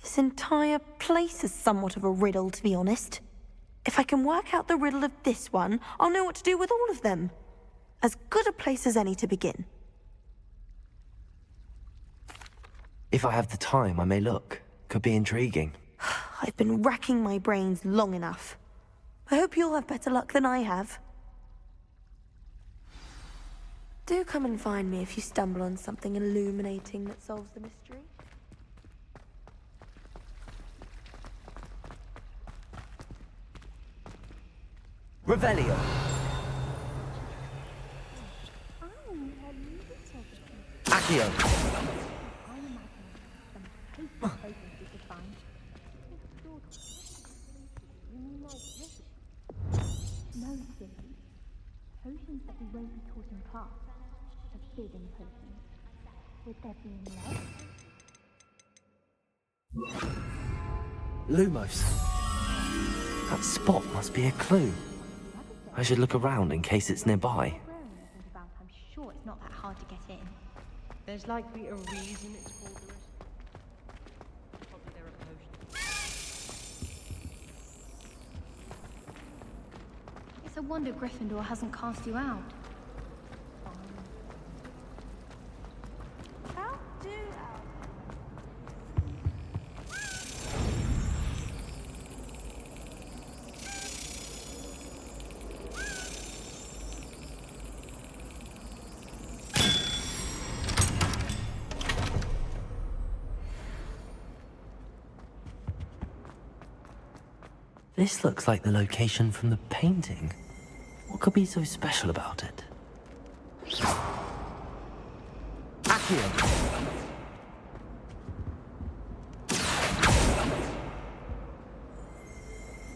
This entire place is somewhat of a riddle, to be honest. If I can work out the riddle of this one, I'll know what to do with all of them. As good a place as any to begin. If I have the time, I may look. Could be intriguing. I've been racking my brains long enough. I hope you'll have better luck than I have. Do come and find me if you stumble on something illuminating that solves the mystery. Revelio. Accio. No, silly. Potions that we won't be taught in class. Forbidden potions. Would there be in love? Lumos. That spot must be a clue. I should look around in case it's nearby. I'm sure it's not that hard to get in. There's likely a reason it's called the rest. Probably there are potions. It's a wonder Gryffindor hasn't cast you out. How do This looks like the location from the painting. What could be so special about it? Accio.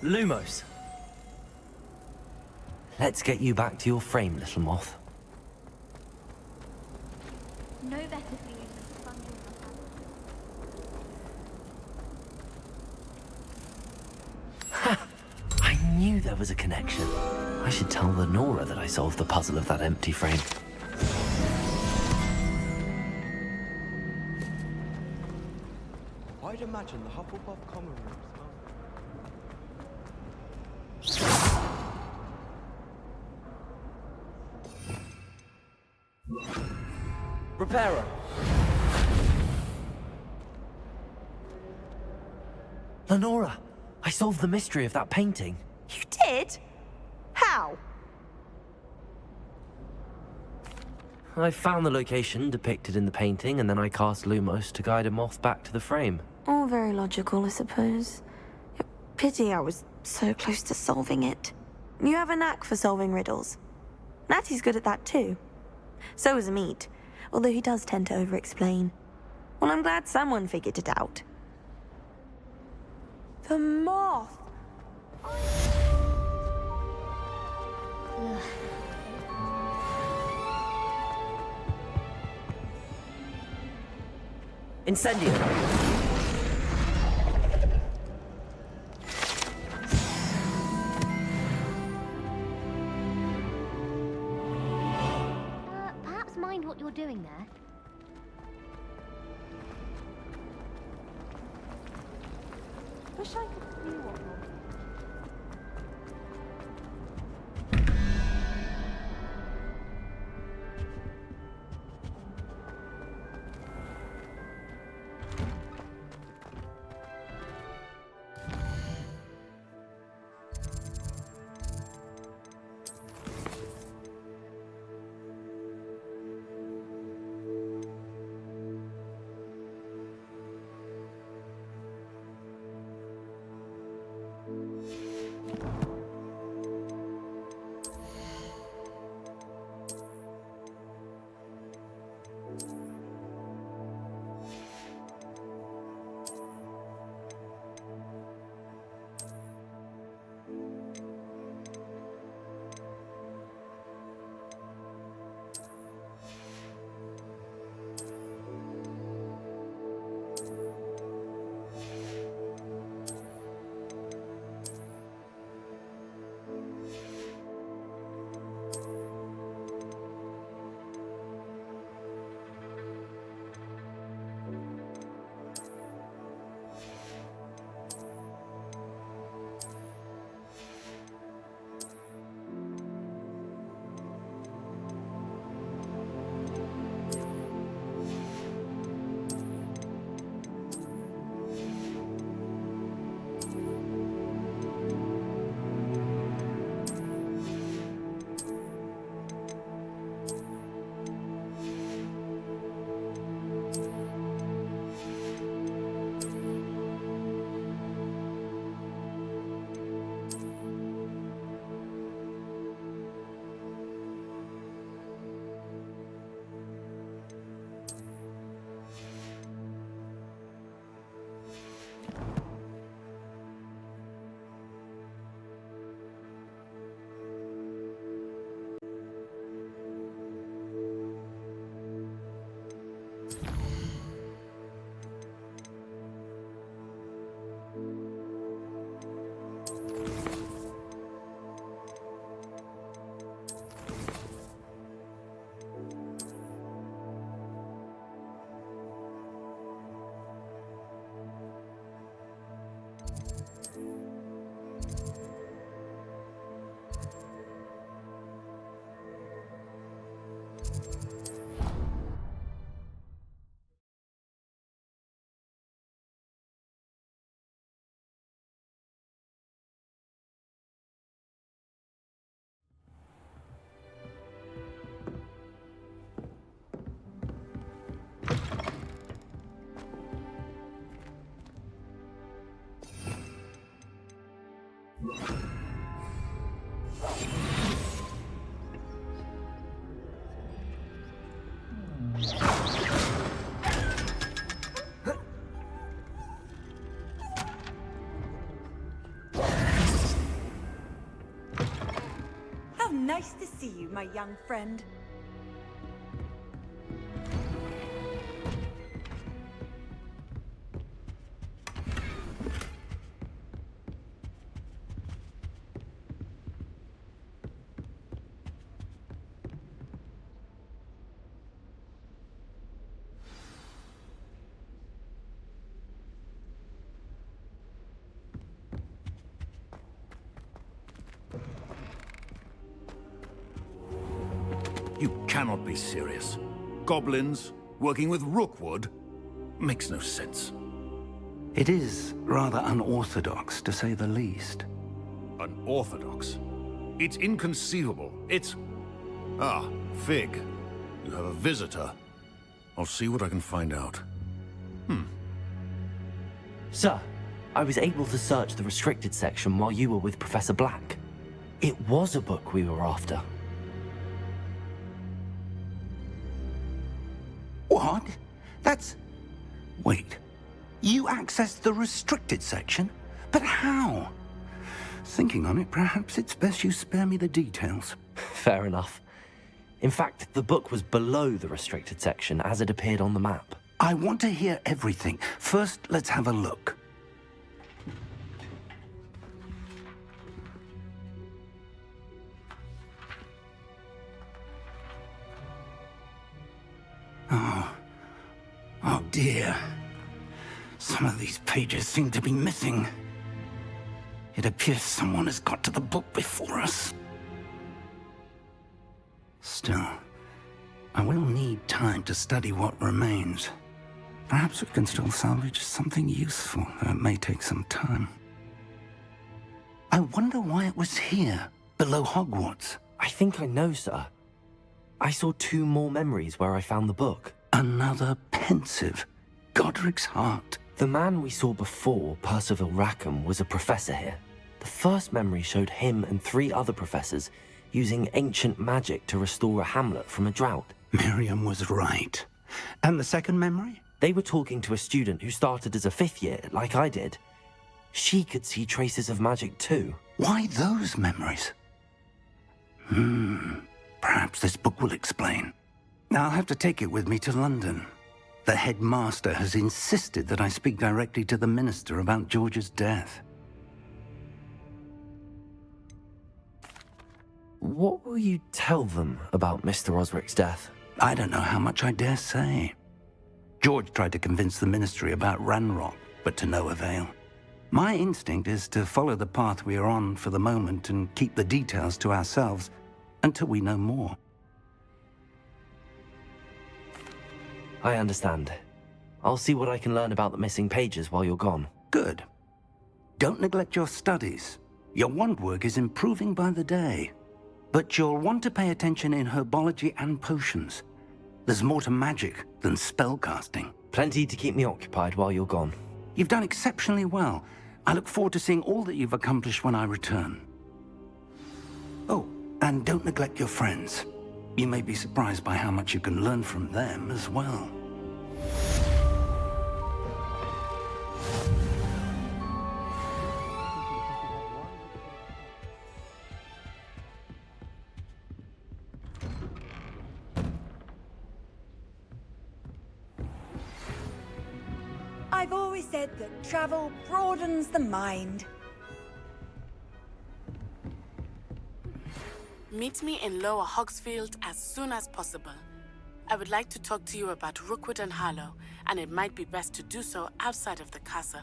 Lumos. Let's get you back to your frame, little moth. No better feeling than sponging I knew there was a connection. I should tell Lenora that I solved the puzzle of that empty frame. I'd imagine the Hufflepuff common room Reparo. Lenora, I solved the mystery of that painting. You did? How? I found the location depicted in the painting, and then I cast Lumos to guide a moth back to the frame. All very logical, I suppose. Pity I was so close to solving it. You have a knack for solving riddles. Natty's good at that too. So is Amit, although he does tend to over-explain. Well, I'm glad someone figured it out. The moth! Incendio. Perhaps mind what you're doing there. Wish I could see what you're Nice to see you, my young friend. You cannot be serious. Goblins working with Rookwood? Makes no sense. It is rather unorthodox, to say the least. Unorthodox? It's inconceivable. It's... Ah, Fig. You have a visitor. I'll see what I can find out. Sir, I was able to search the restricted section while you were with Professor Black. It was a book we were after. What? That's... Wait. You accessed the restricted section? But how? Thinking on it, perhaps it's best you spare me the details. Fair enough. In fact, the book was below the restricted section as it appeared on the map. I want to hear everything. First, let's have a look. Oh dear. Some of these pages seem to be missing. It appears someone has got to the book before us. Still, I will need time to study what remains. Perhaps we can still salvage something useful, though it may take some time. I wonder why it was here, below Hogwarts. I think I know, sir. I saw 2 more memories where I found the book. Another pensive. Godric's heart. The man we saw before, Percival Rackham, was a professor here. The first memory showed him and 3 other professors using ancient magic to restore a hamlet from a drought. Miriam was right. And the second memory? They were talking to a student who started as a 5th year, like I did. She could see traces of magic too. Why those memories? Perhaps this book will explain. I'll have to take it with me to London. The headmaster has insisted that I speak directly to the minister about George's death. What will you tell them about Mr. Osric's death? I don't know how much I dare say. George tried to convince the ministry about Ranrock, but to no avail. My instinct is to follow the path we are on for the moment and keep the details to ourselves until we know more. I understand. I'll see what I can learn about the missing pages while you're gone. Good. Don't neglect your studies. Your wand work is improving by the day. But you'll want to pay attention in herbology and potions. There's more to magic than spellcasting. Plenty to keep me occupied while you're gone. You've done exceptionally well. I look forward to seeing all that you've accomplished when I return. Oh, and don't neglect your friends. You may be surprised by how much you can learn from them as well. I've always said that travel broadens the mind. Meet me in Lower Hogsfield as soon as possible. I would like to talk to you about Rookwood and Harlow, and it might be best to do so outside of the castle.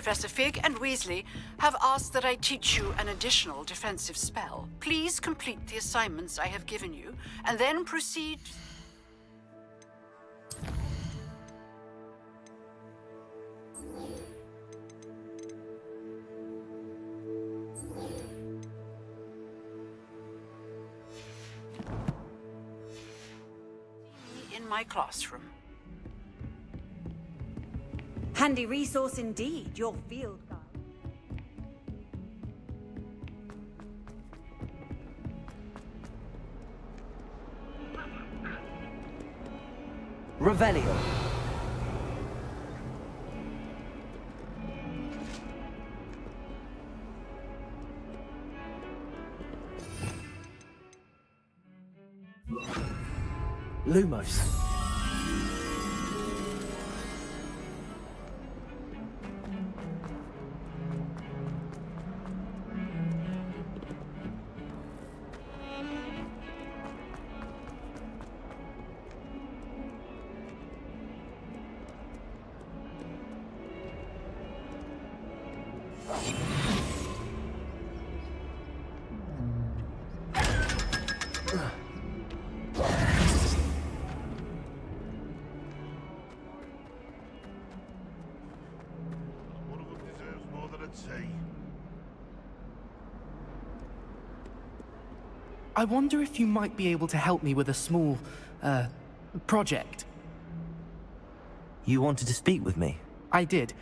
Professor Fig and Weasley have asked that I teach you an additional defensive spell. Please complete the assignments I have given you, and then proceed... in my classroom. Handy resource indeed, your field guide. Revelio. Lumos. I wonder if you might be able to help me with a small, project. You wanted to speak with me? I did.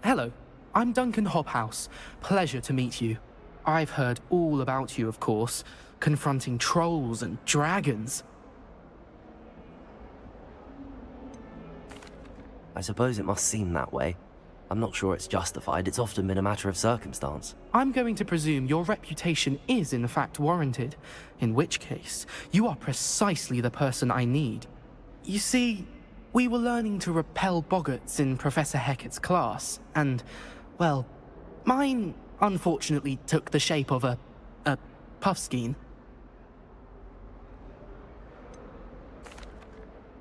Hello, I'm Duncan Hobhouse. Pleasure to meet you. I've heard all about you, of course, confronting trolls and dragons. I suppose it must seem that way. I'm not sure it's justified. It's often been a matter of circumstance. I'm going to presume your reputation is in fact warranted, in which case, you are precisely the person I need. You see, we were learning to repel boggarts in Professor Hecat's class, and, well, mine unfortunately took the shape of a puffskein.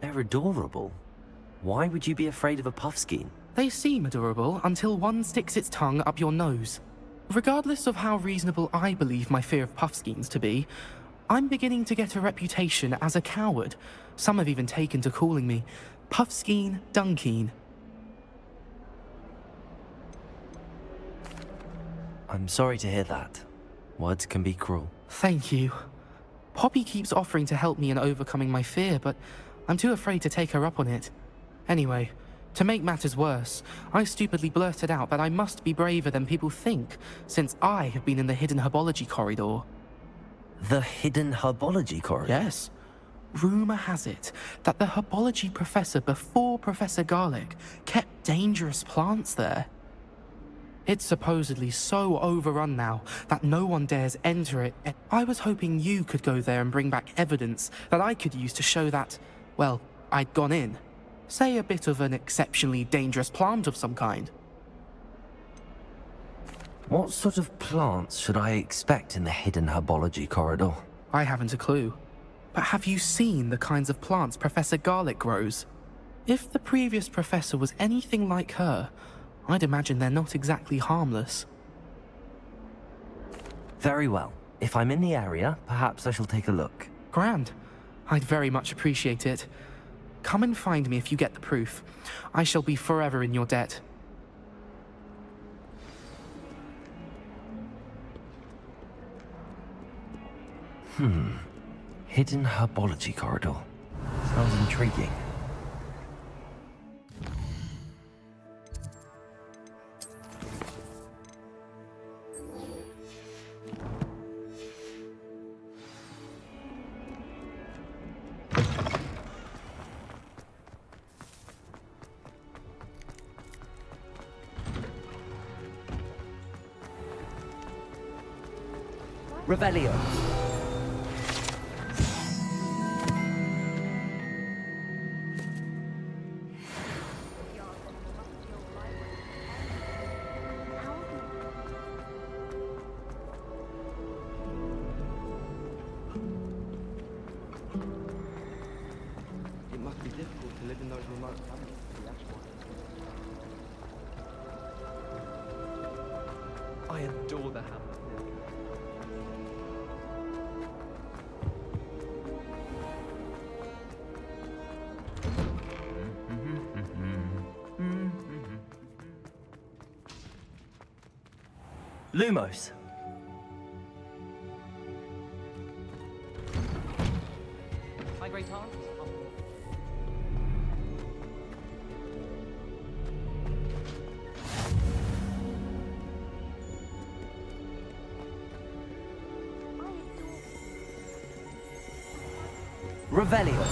They're adorable. Why would you be afraid of a puffskein? They seem adorable until one sticks its tongue up your nose. Regardless of how reasonable I believe my fear of puffskeins to be, I'm beginning to get a reputation as a coward. Some have even taken to calling me Puffskein Dunkeen. I'm sorry to hear that. Words can be cruel. Thank you. Poppy keeps offering to help me in overcoming my fear, but I'm too afraid to take her up on it. Anyway, to make matters worse, I stupidly blurted out that I must be braver than people think, since I have been in the hidden herbology corridor. The hidden herbology corridor? Yes. Rumour has it that the herbology professor before Professor Garlick kept dangerous plants there. It's supposedly so overrun now that no one dares enter it. I was hoping you could go there and bring back evidence that I could use to show that, well, I'd gone in. Say a bit of an exceptionally dangerous plant of some kind. What sort of plants should I expect in the hidden herbology corridor? I haven't a clue. But have you seen the kinds of plants Professor Garlick grows? If the previous professor was anything like her, I'd imagine they're not exactly harmless. Very well. If I'm in the area, perhaps I shall take a look. Grand. I'd very much appreciate it. Come and find me if you get the proof. I shall be forever in your debt. Hidden herbology corridor. Sounds intriguing. Revelio. It must be difficult to live in those remote cabins. I adore the hammer. Lumos. My great aunt. Revelio.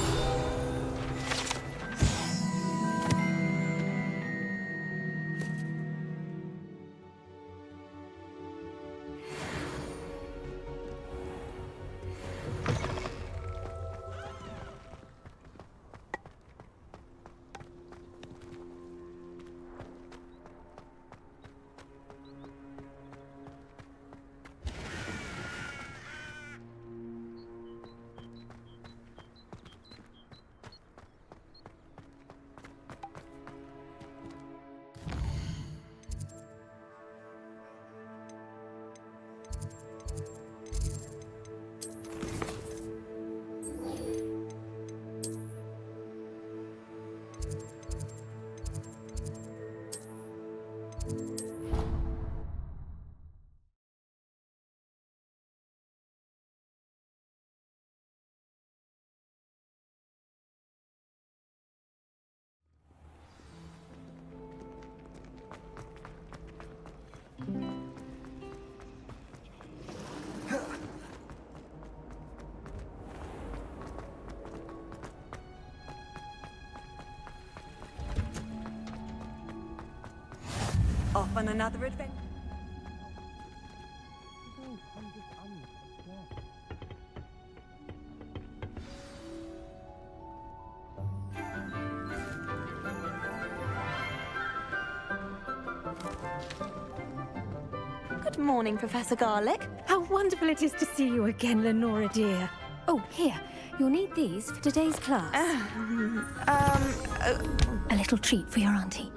Off on another adventure. Good morning, Professor Garlic. How wonderful it is to see you again, Lenora dear. Oh, here. You'll need these for today's class. A little treat for your auntie.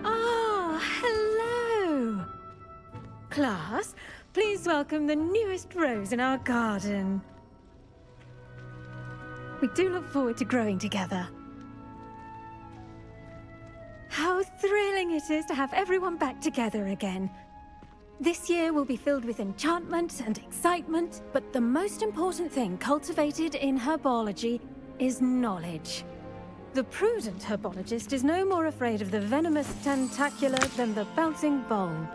Ah, hello. Class, please welcome the newest rose in our garden. We do look forward to growing together. How thrilling it is to have everyone back together again. This year will be filled with enchantment and excitement, but the most important thing cultivated in herbology is knowledge. The prudent herbologist is no more afraid of the venomous tentacular than the bouncing bulb.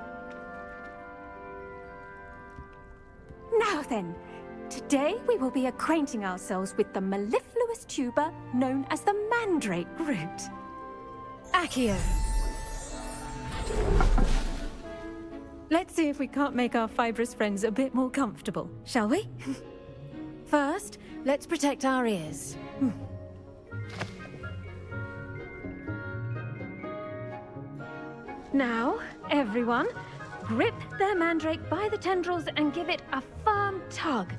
Now then, today we will be acquainting ourselves with the mellifluous tuber known as the mandrake root. Accio. Let's see if we can't make our fibrous friends a bit more comfortable, shall we? First, let's protect our ears. Now, everyone, grip their mandrake by the tendrils and give it a firm tug.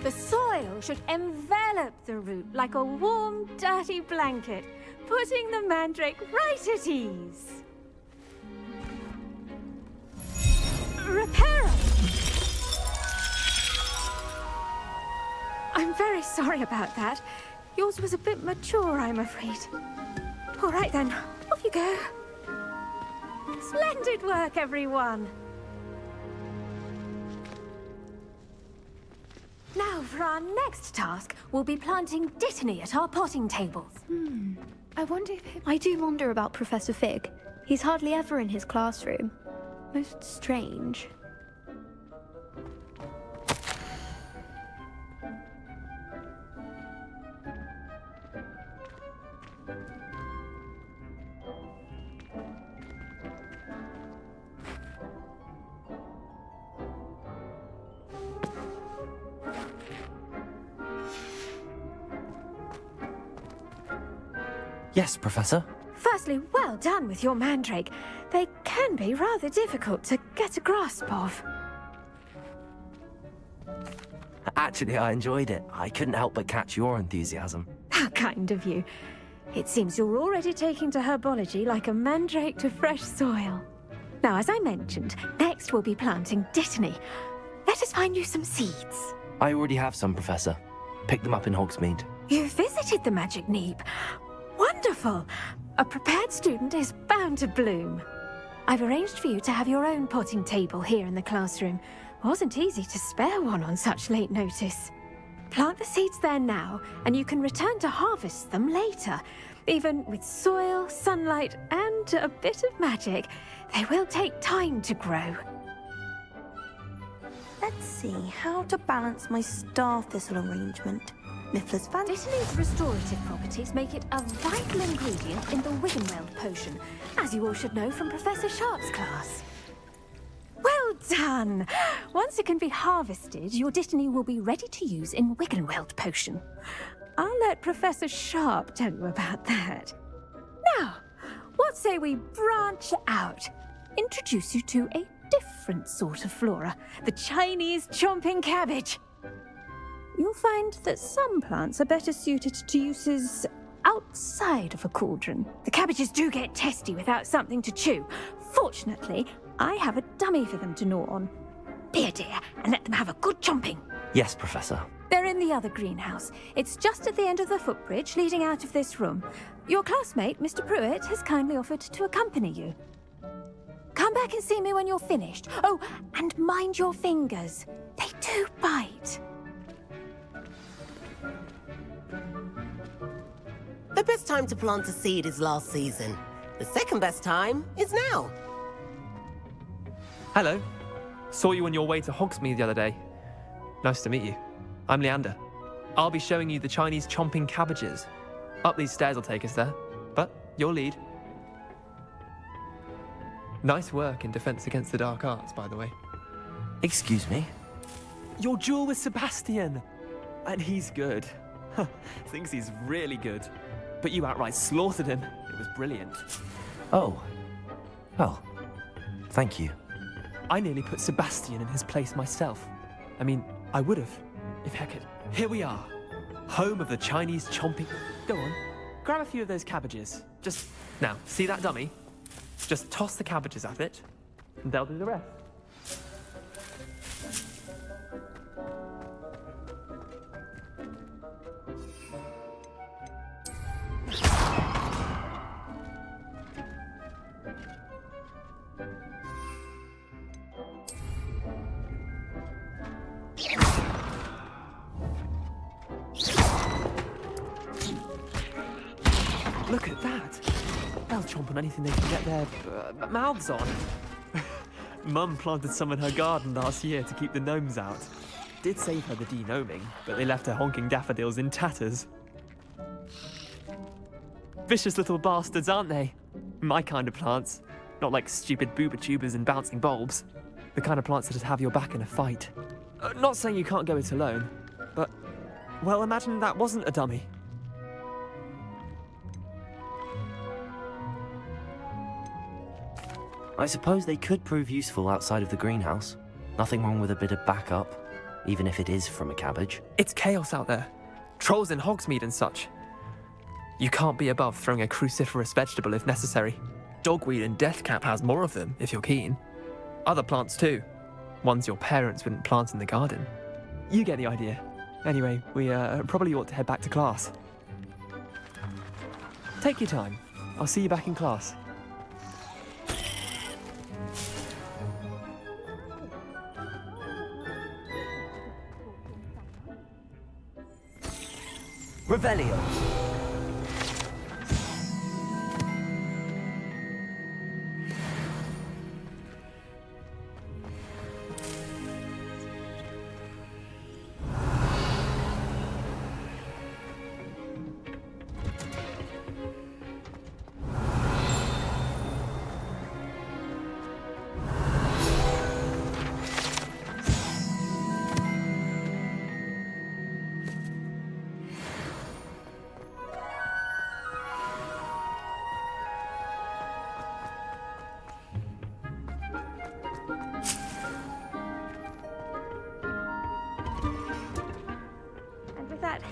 The soil should envelop the root like a warm, dirty blanket, putting the mandrake right at ease. Reparo! I'm very sorry about that. Yours was a bit mature, I'm afraid. All right then, off you go. Splendid work, everyone! Now, for our next task, we'll be planting Dittany at our potting tables. I wonder if I do wonder about Professor Fig. He's hardly ever in his classroom. Most strange. Yes, Professor. Firstly, well done with your mandrake. They can be rather difficult to get a grasp of. Actually, I enjoyed it. I couldn't help but catch your enthusiasm. How kind of you. It seems you're already taking to herbology like a mandrake to fresh soil. Now, as I mentioned, next we'll be planting dittany. Let us find you some seeds. I already have some, Professor. Picked them up in Hogsmeade. You visited the Magic Neep. Wonderful! A prepared student is bound to bloom. I've arranged for you to have your own potting table here in the classroom. Wasn't easy to spare one on such late notice. Plant the seeds there now, and you can return to harvest them later. Even with soil, sunlight, and a bit of magic, they will take time to grow. Let's see how to balance my star thistle arrangement. Mifflin's fan. Dittany's restorative properties make it a vital ingredient in the Wiggenweld potion, as you all should know from Professor Sharp's class. Well done! Once it can be harvested, your dittany will be ready to use in Wiggenweld potion. I'll let Professor Sharp tell you about that. Now, what say we branch out? Introduce you to a different sort of flora, the Chinese chomping cabbage. You'll find that some plants are better suited to uses outside of a cauldron. The cabbages do get testy without something to chew. Fortunately, I have a dummy for them to gnaw on. Be a dear and let them have a good chomping. Yes, Professor. They're in the other greenhouse. It's just at the end of the footbridge leading out of this room. Your classmate, Mr. Pruitt, has kindly offered to accompany you. Come back and see me when you're finished. Oh, and mind your fingers. They do bite. The best time to plant a seed is last season. The second best time is now. Hello. Saw you on your way to Hogsmeade the other day. Nice to meet you. I'm Leander. I'll be showing you the Chinese chomping cabbages. Up these stairs will take us there, but you'll lead. Nice work in Defense Against the Dark Arts, by the way. Excuse me? Your duel with Sebastian! And he's good. Thinks he's really good. But you outright slaughtered him. It was brilliant. Oh. Well, thank you. I nearly put Sebastian in his place myself. I mean, I would have, if Hecate. Here we are. Home of the Chinese chomping... Go on, grab a few of those cabbages. Just... Now, see that dummy? Just toss the cabbages at it, and they'll do the rest. Look at that! They'll chomp on anything they can get their mouths on. Mum planted some in her garden last year to keep the gnomes out. Did save her the de-gnoming, but they left her honking daffodils in tatters. Vicious little bastards, aren't they? My kind of plants. Not like stupid booba tubers and bouncing bulbs. The kind of plants that just have your back in a fight. Not saying you can't go it alone, but... Well, imagine that wasn't a dummy. I suppose they could prove useful outside of the greenhouse. Nothing wrong with a bit of backup, even if it is from a cabbage. It's chaos out there. Trolls in Hogsmeade and such. You can't be above throwing a cruciferous vegetable if necessary. Dogweed and deathcap has more of them, if you're keen. Other plants too. Ones your parents wouldn't plant in the garden. You get the idea. Anyway, we probably ought to head back to class. Take your time. I'll see you back in class. Revelio.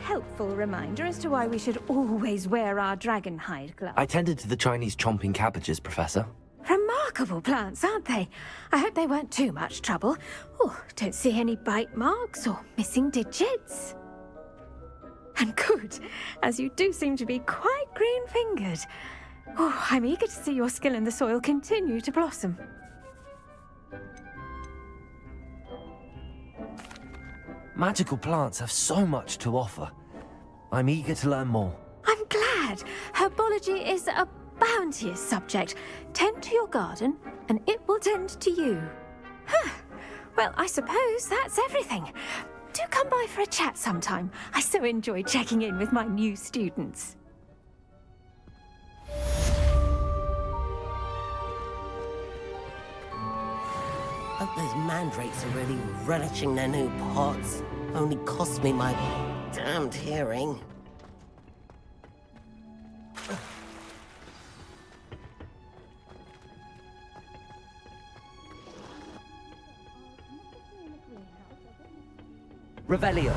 helpful reminder as to why we should always wear our dragon hide gloves. I tended to the Chinese chomping cabbages, Professor. Remarkable plants, aren't they? I hope they weren't too much trouble. Oh, don't see any bite marks or missing digits. And good, as you do seem to be quite green-fingered. Oh, I'm eager to see your skill in the soil continue to blossom. Magical plants have so much to offer. I'm eager to learn more. I'm glad. Herbology is a bounteous subject. Tend to your garden, and it will tend to you. Huh. Well, I suppose that's everything. Do come by for a chat sometime. I so enjoy checking in with my new students. Hope those mandrakes are really relishing their new pots. Only cost me my damned hearing. Revelio.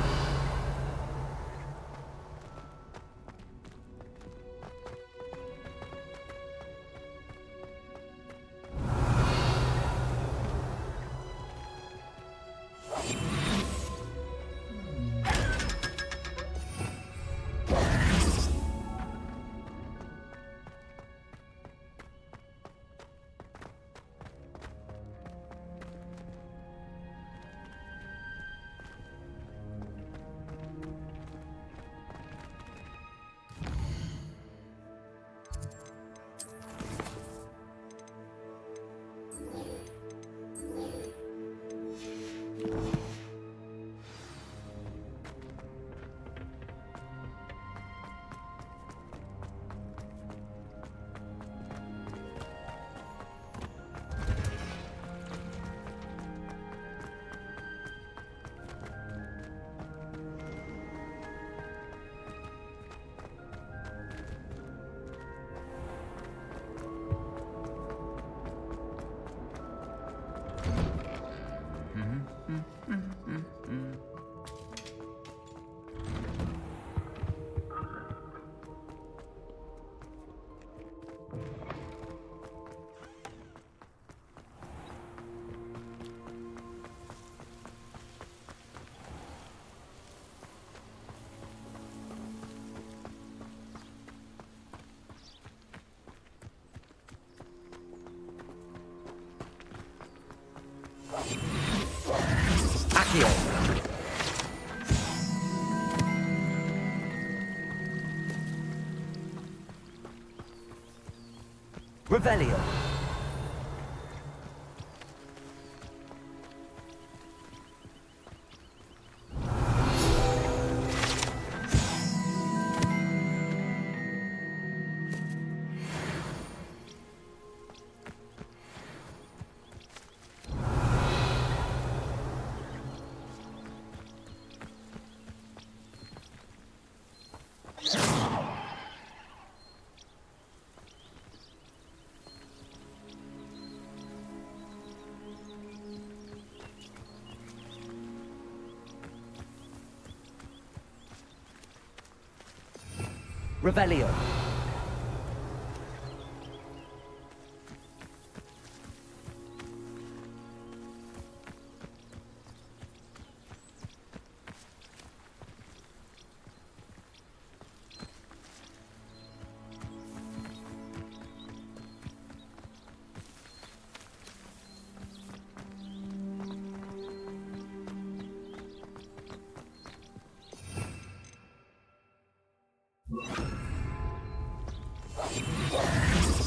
Accio. Revelio. Revelio.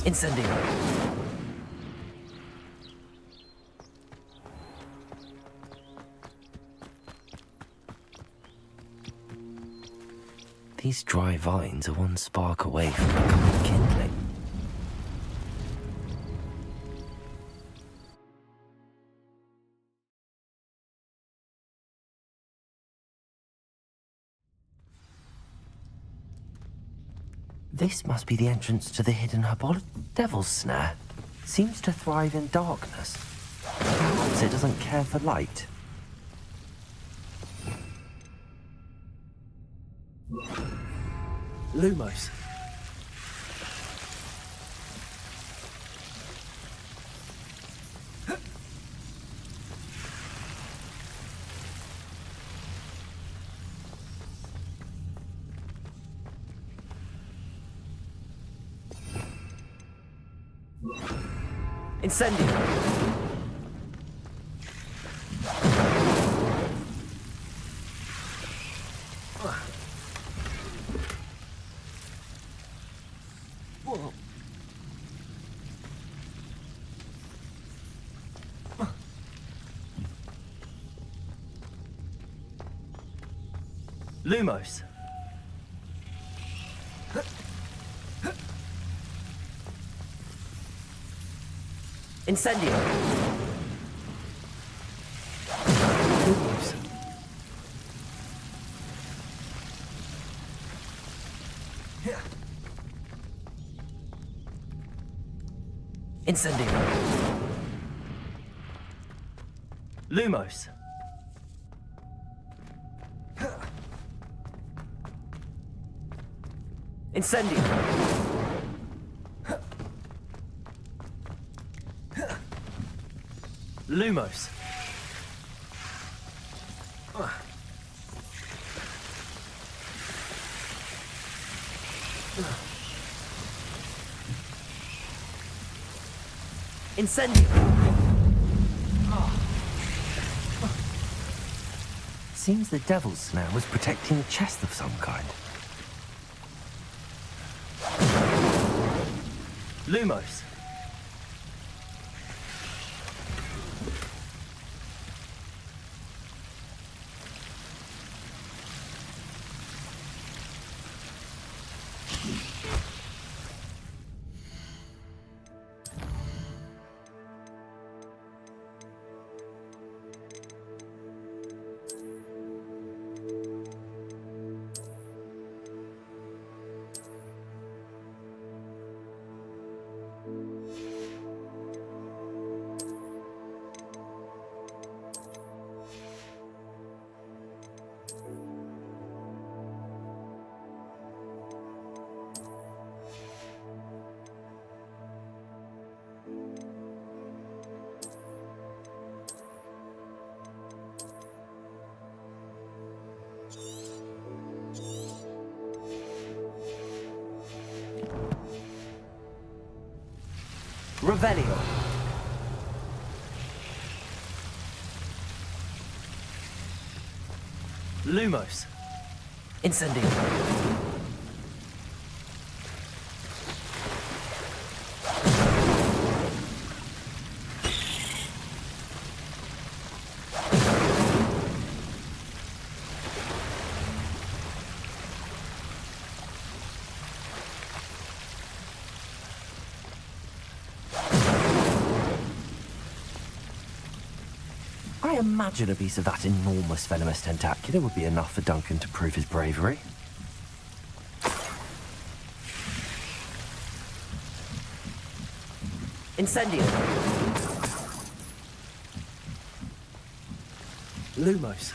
Incendio. These dry vines are one spark away from becoming kindling. This must be the entrance to the hidden herbology. Devil's Snare seems to thrive in darkness. Perhaps it doesn't care for light. Lumos. Incendio. Whoa. Lumos. Incendio. Lumos. Incendio. Lumos. Incendio. Lumos. Incendio. Seems the devil's snare was protecting the chest of some kind. Lumos. Revelio. Lumos. Incendio. I imagine a piece of that enormous venomous tentacular would be enough for Duncan to prove his bravery. Incendio. Lumos.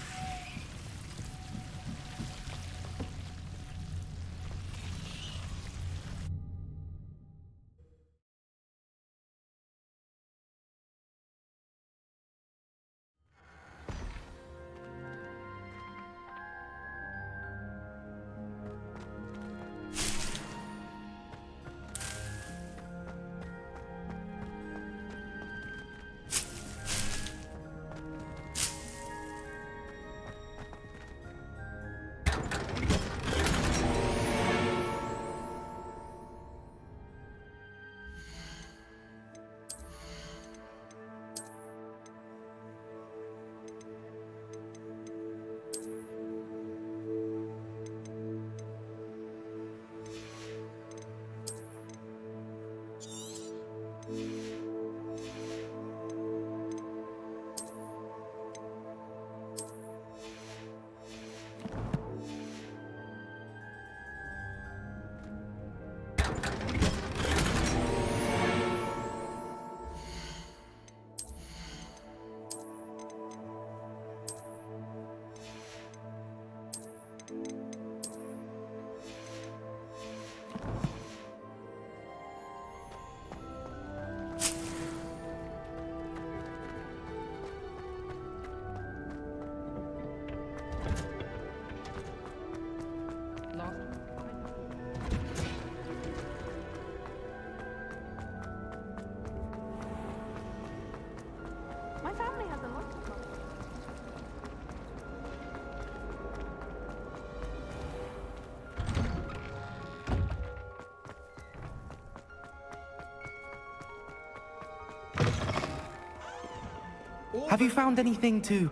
Have you found anything to,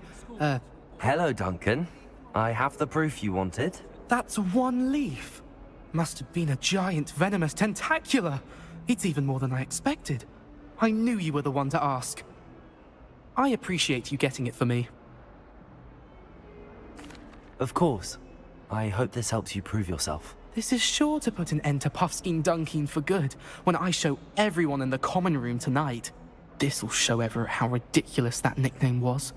Hello, Duncan. I have the proof you wanted. That's one leaf. Must have been a giant venomous tentacula. It's even more than I expected. I knew you were the one to ask. I appreciate you getting it for me. Of course. I hope this helps you prove yourself. This is sure to put an end to Puffskein Dunkeen for good when I show everyone in the common room tonight. This'll show Everett how ridiculous that nickname was.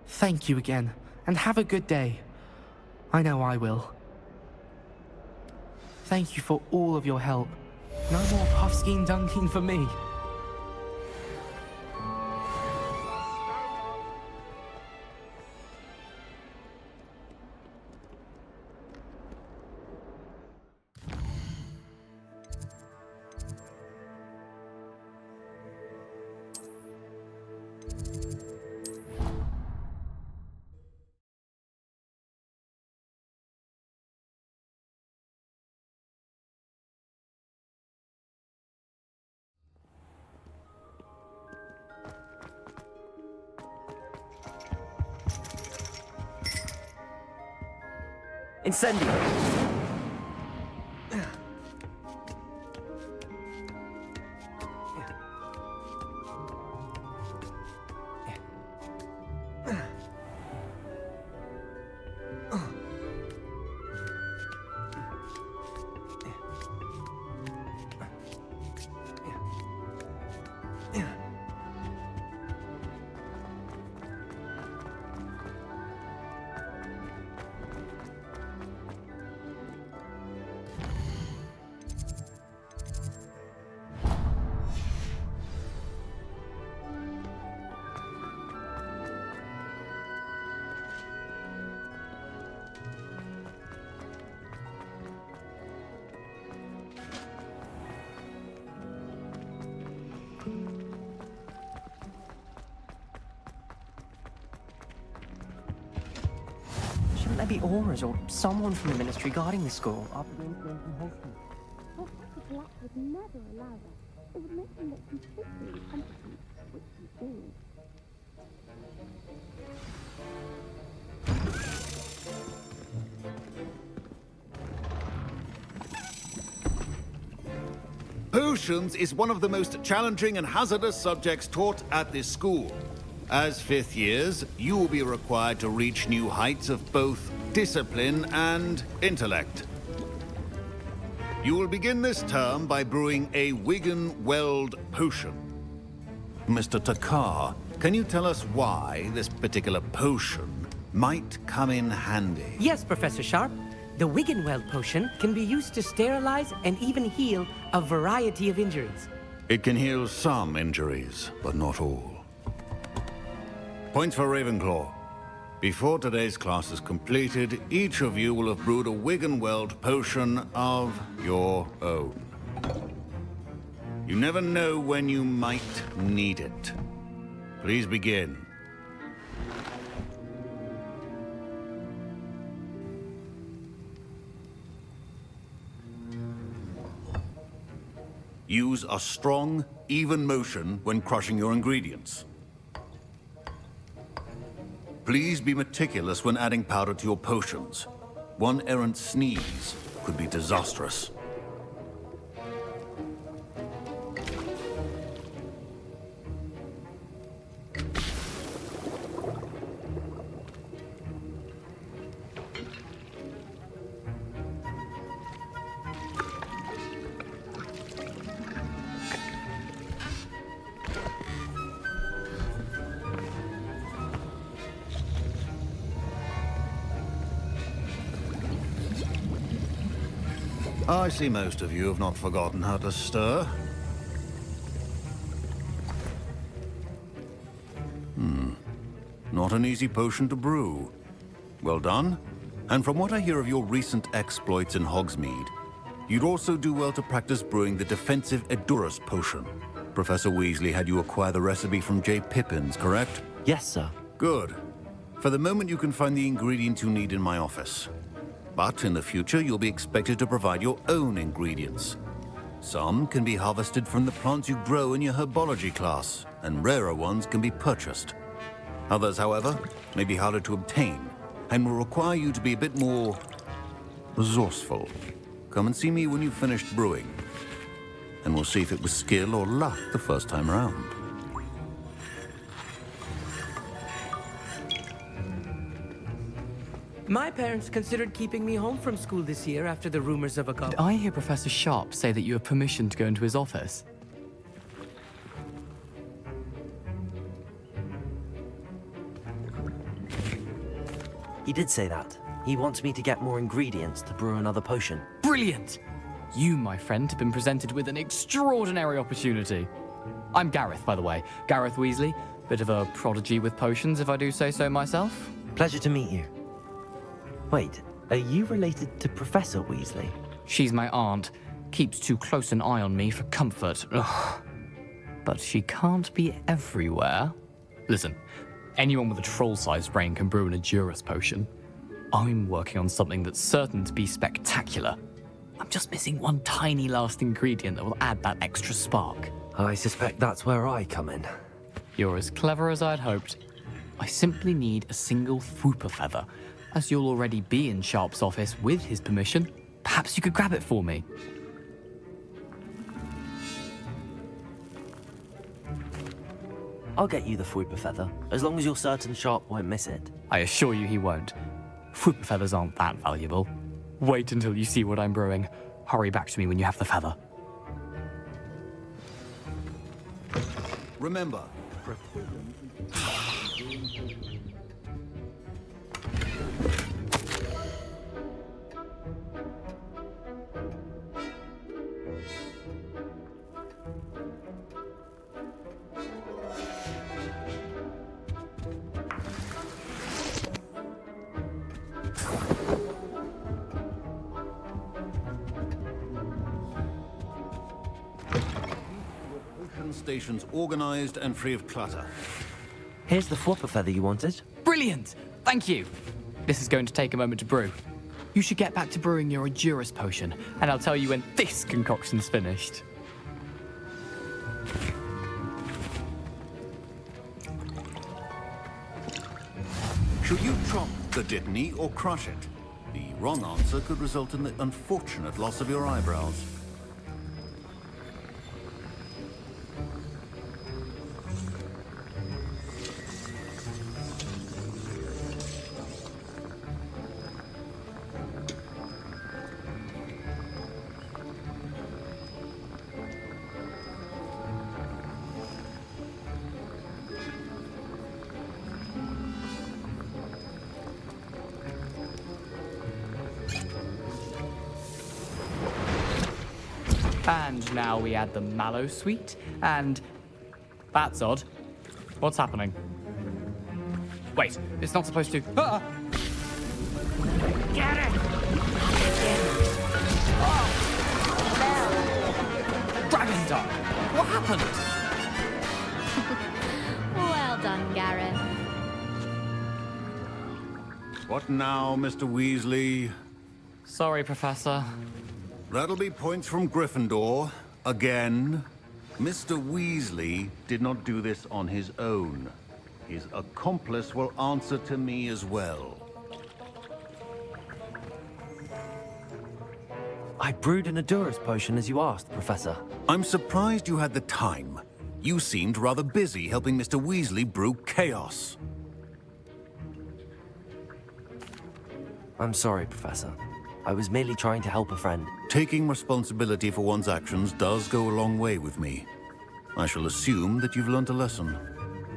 Thank you again, and have a good day. I know I will. Thank you for all of your help. No more Puffskein Dunkeen for me. Incendio. Shouldn't there be auras or someone from the ministry guarding the school after the incident in Holston? Professor Black would never allow that. It would make him look completely incompetent, which he is. Potions is one of the most challenging and hazardous subjects taught at this school. As fifth years, you will be required to reach new heights of both discipline and intellect. You will begin this term by brewing a Wigan-Weld potion. Mr. Takar, can you tell us why this particular potion might come in handy? Yes, Professor Sharp. The Wigan-Weld potion can be used to sterilize and even heal a variety of injuries. It can heal some injuries, but not all. Points for Ravenclaw. Before today's class is completed, each of you will have brewed a Wigan-Weld potion of your own. You never know when you might need it. Please begin. Use a strong, even motion when crushing your ingredients. Please be meticulous when adding powder to your potions. One errant sneeze could be disastrous. I see most of you have not forgotten how to stir. Not an easy potion to brew. Well done. And from what I hear of your recent exploits in Hogsmeade, you'd also do well to practice brewing the defensive Edurus potion. Professor Weasley had you acquire the recipe from J. Pippins, correct? Yes, sir. Good. For the moment, you can find the ingredients you need in my office. But in the future, you'll be expected to provide your own ingredients. Some can be harvested from the plants you grow in your herbology class, and rarer ones can be purchased. Others, however, may be harder to obtain and will require you to be a bit more resourceful. Come and see me when you've finished brewing, and we'll see if it was skill or luck the first time around. My parents considered keeping me home from school this year after the rumors of a Did I hear Professor Sharp say that you have permission to go into his office? He did say that. He wants me to get more ingredients to brew another potion. Brilliant! You, my friend, have been presented with an extraordinary opportunity. I'm Gareth, by the way. Gareth Weasley. Bit of a prodigy with potions, if I do say so myself. Pleasure to meet you. Wait, are you related to Professor Weasley? She's my aunt. Keeps too close an eye on me for comfort. Ugh. But she can't be everywhere. Listen, anyone with a troll-sized brain can brew an Edurus potion. I'm working on something that's certain to be spectacular. I'm just missing one tiny last ingredient that will add that extra spark. I suspect that's where I come in. You're as clever as I'd hoped. I simply need a single Fwooper feather. As you'll already be in Sharp's office with his permission, perhaps you could grab it for me. I'll get you the Fwooper feather, as long as you're certain Sharp won't miss it. I assure you he won't. Fwooper feathers aren't that valuable. Wait until you see what I'm brewing. Hurry back to me when you have the feather. Remember, stations organized and free of clutter. Here's the Fwooper feather you wanted. Brilliant! Thank you! This is going to take a moment to brew. You should get back to brewing your Edurus potion, and I'll tell you when this concoction's finished. Should you chop the Dittany or crush it? The wrong answer could result in the unfortunate loss of your eyebrows. And now we add the mallow sweet, and... That's odd. What's happening? Wait, it's not supposed to... Ah! Get it! Dragon Duck! What happened? Well done, Gareth. What now, Mr. Weasley? Sorry, Professor. That'll be points from Gryffindor. Again. Mr. Weasley did not do this on his own. His accomplice will answer to me as well. I brewed an Edurus potion as you asked, Professor. I'm surprised you had the time. You seemed rather busy helping Mr. Weasley brew chaos. I'm sorry, Professor. I was merely trying to help a friend. Taking responsibility for one's actions does go a long way with me. I shall assume that you've learnt a lesson.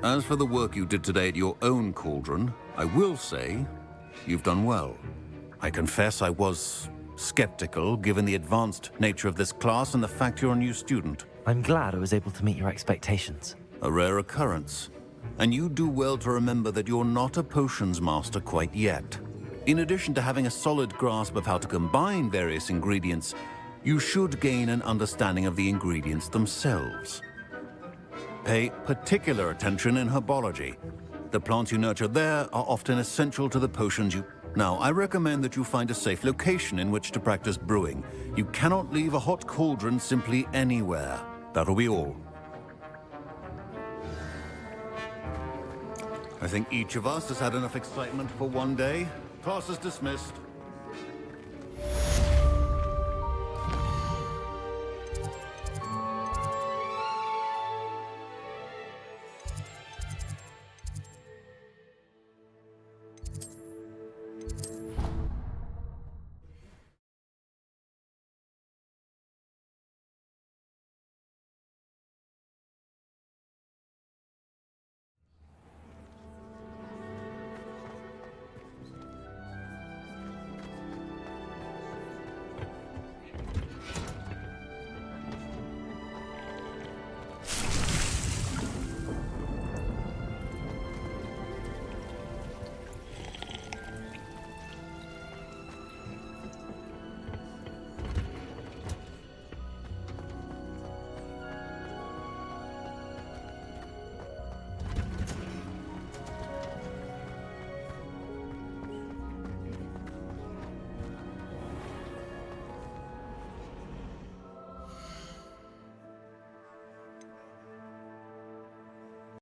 As for the work you did today at your own cauldron, I will say you've done well. I confess I was skeptical, given the advanced nature of this class and the fact you're a new student. I'm glad I was able to meet your expectations. A rare occurrence. And you do well to remember that you're not a potions master quite yet. In addition to having a solid grasp of how to combine various ingredients, you should gain an understanding of the ingredients themselves. Pay particular attention in herbology. The plants you nurture there are often essential to the potions you... Now, I recommend that you find a safe location in which to practice brewing. You cannot leave a hot cauldron simply anywhere. That'll be all. I think each of us has had enough excitement for one day. Class is dismissed.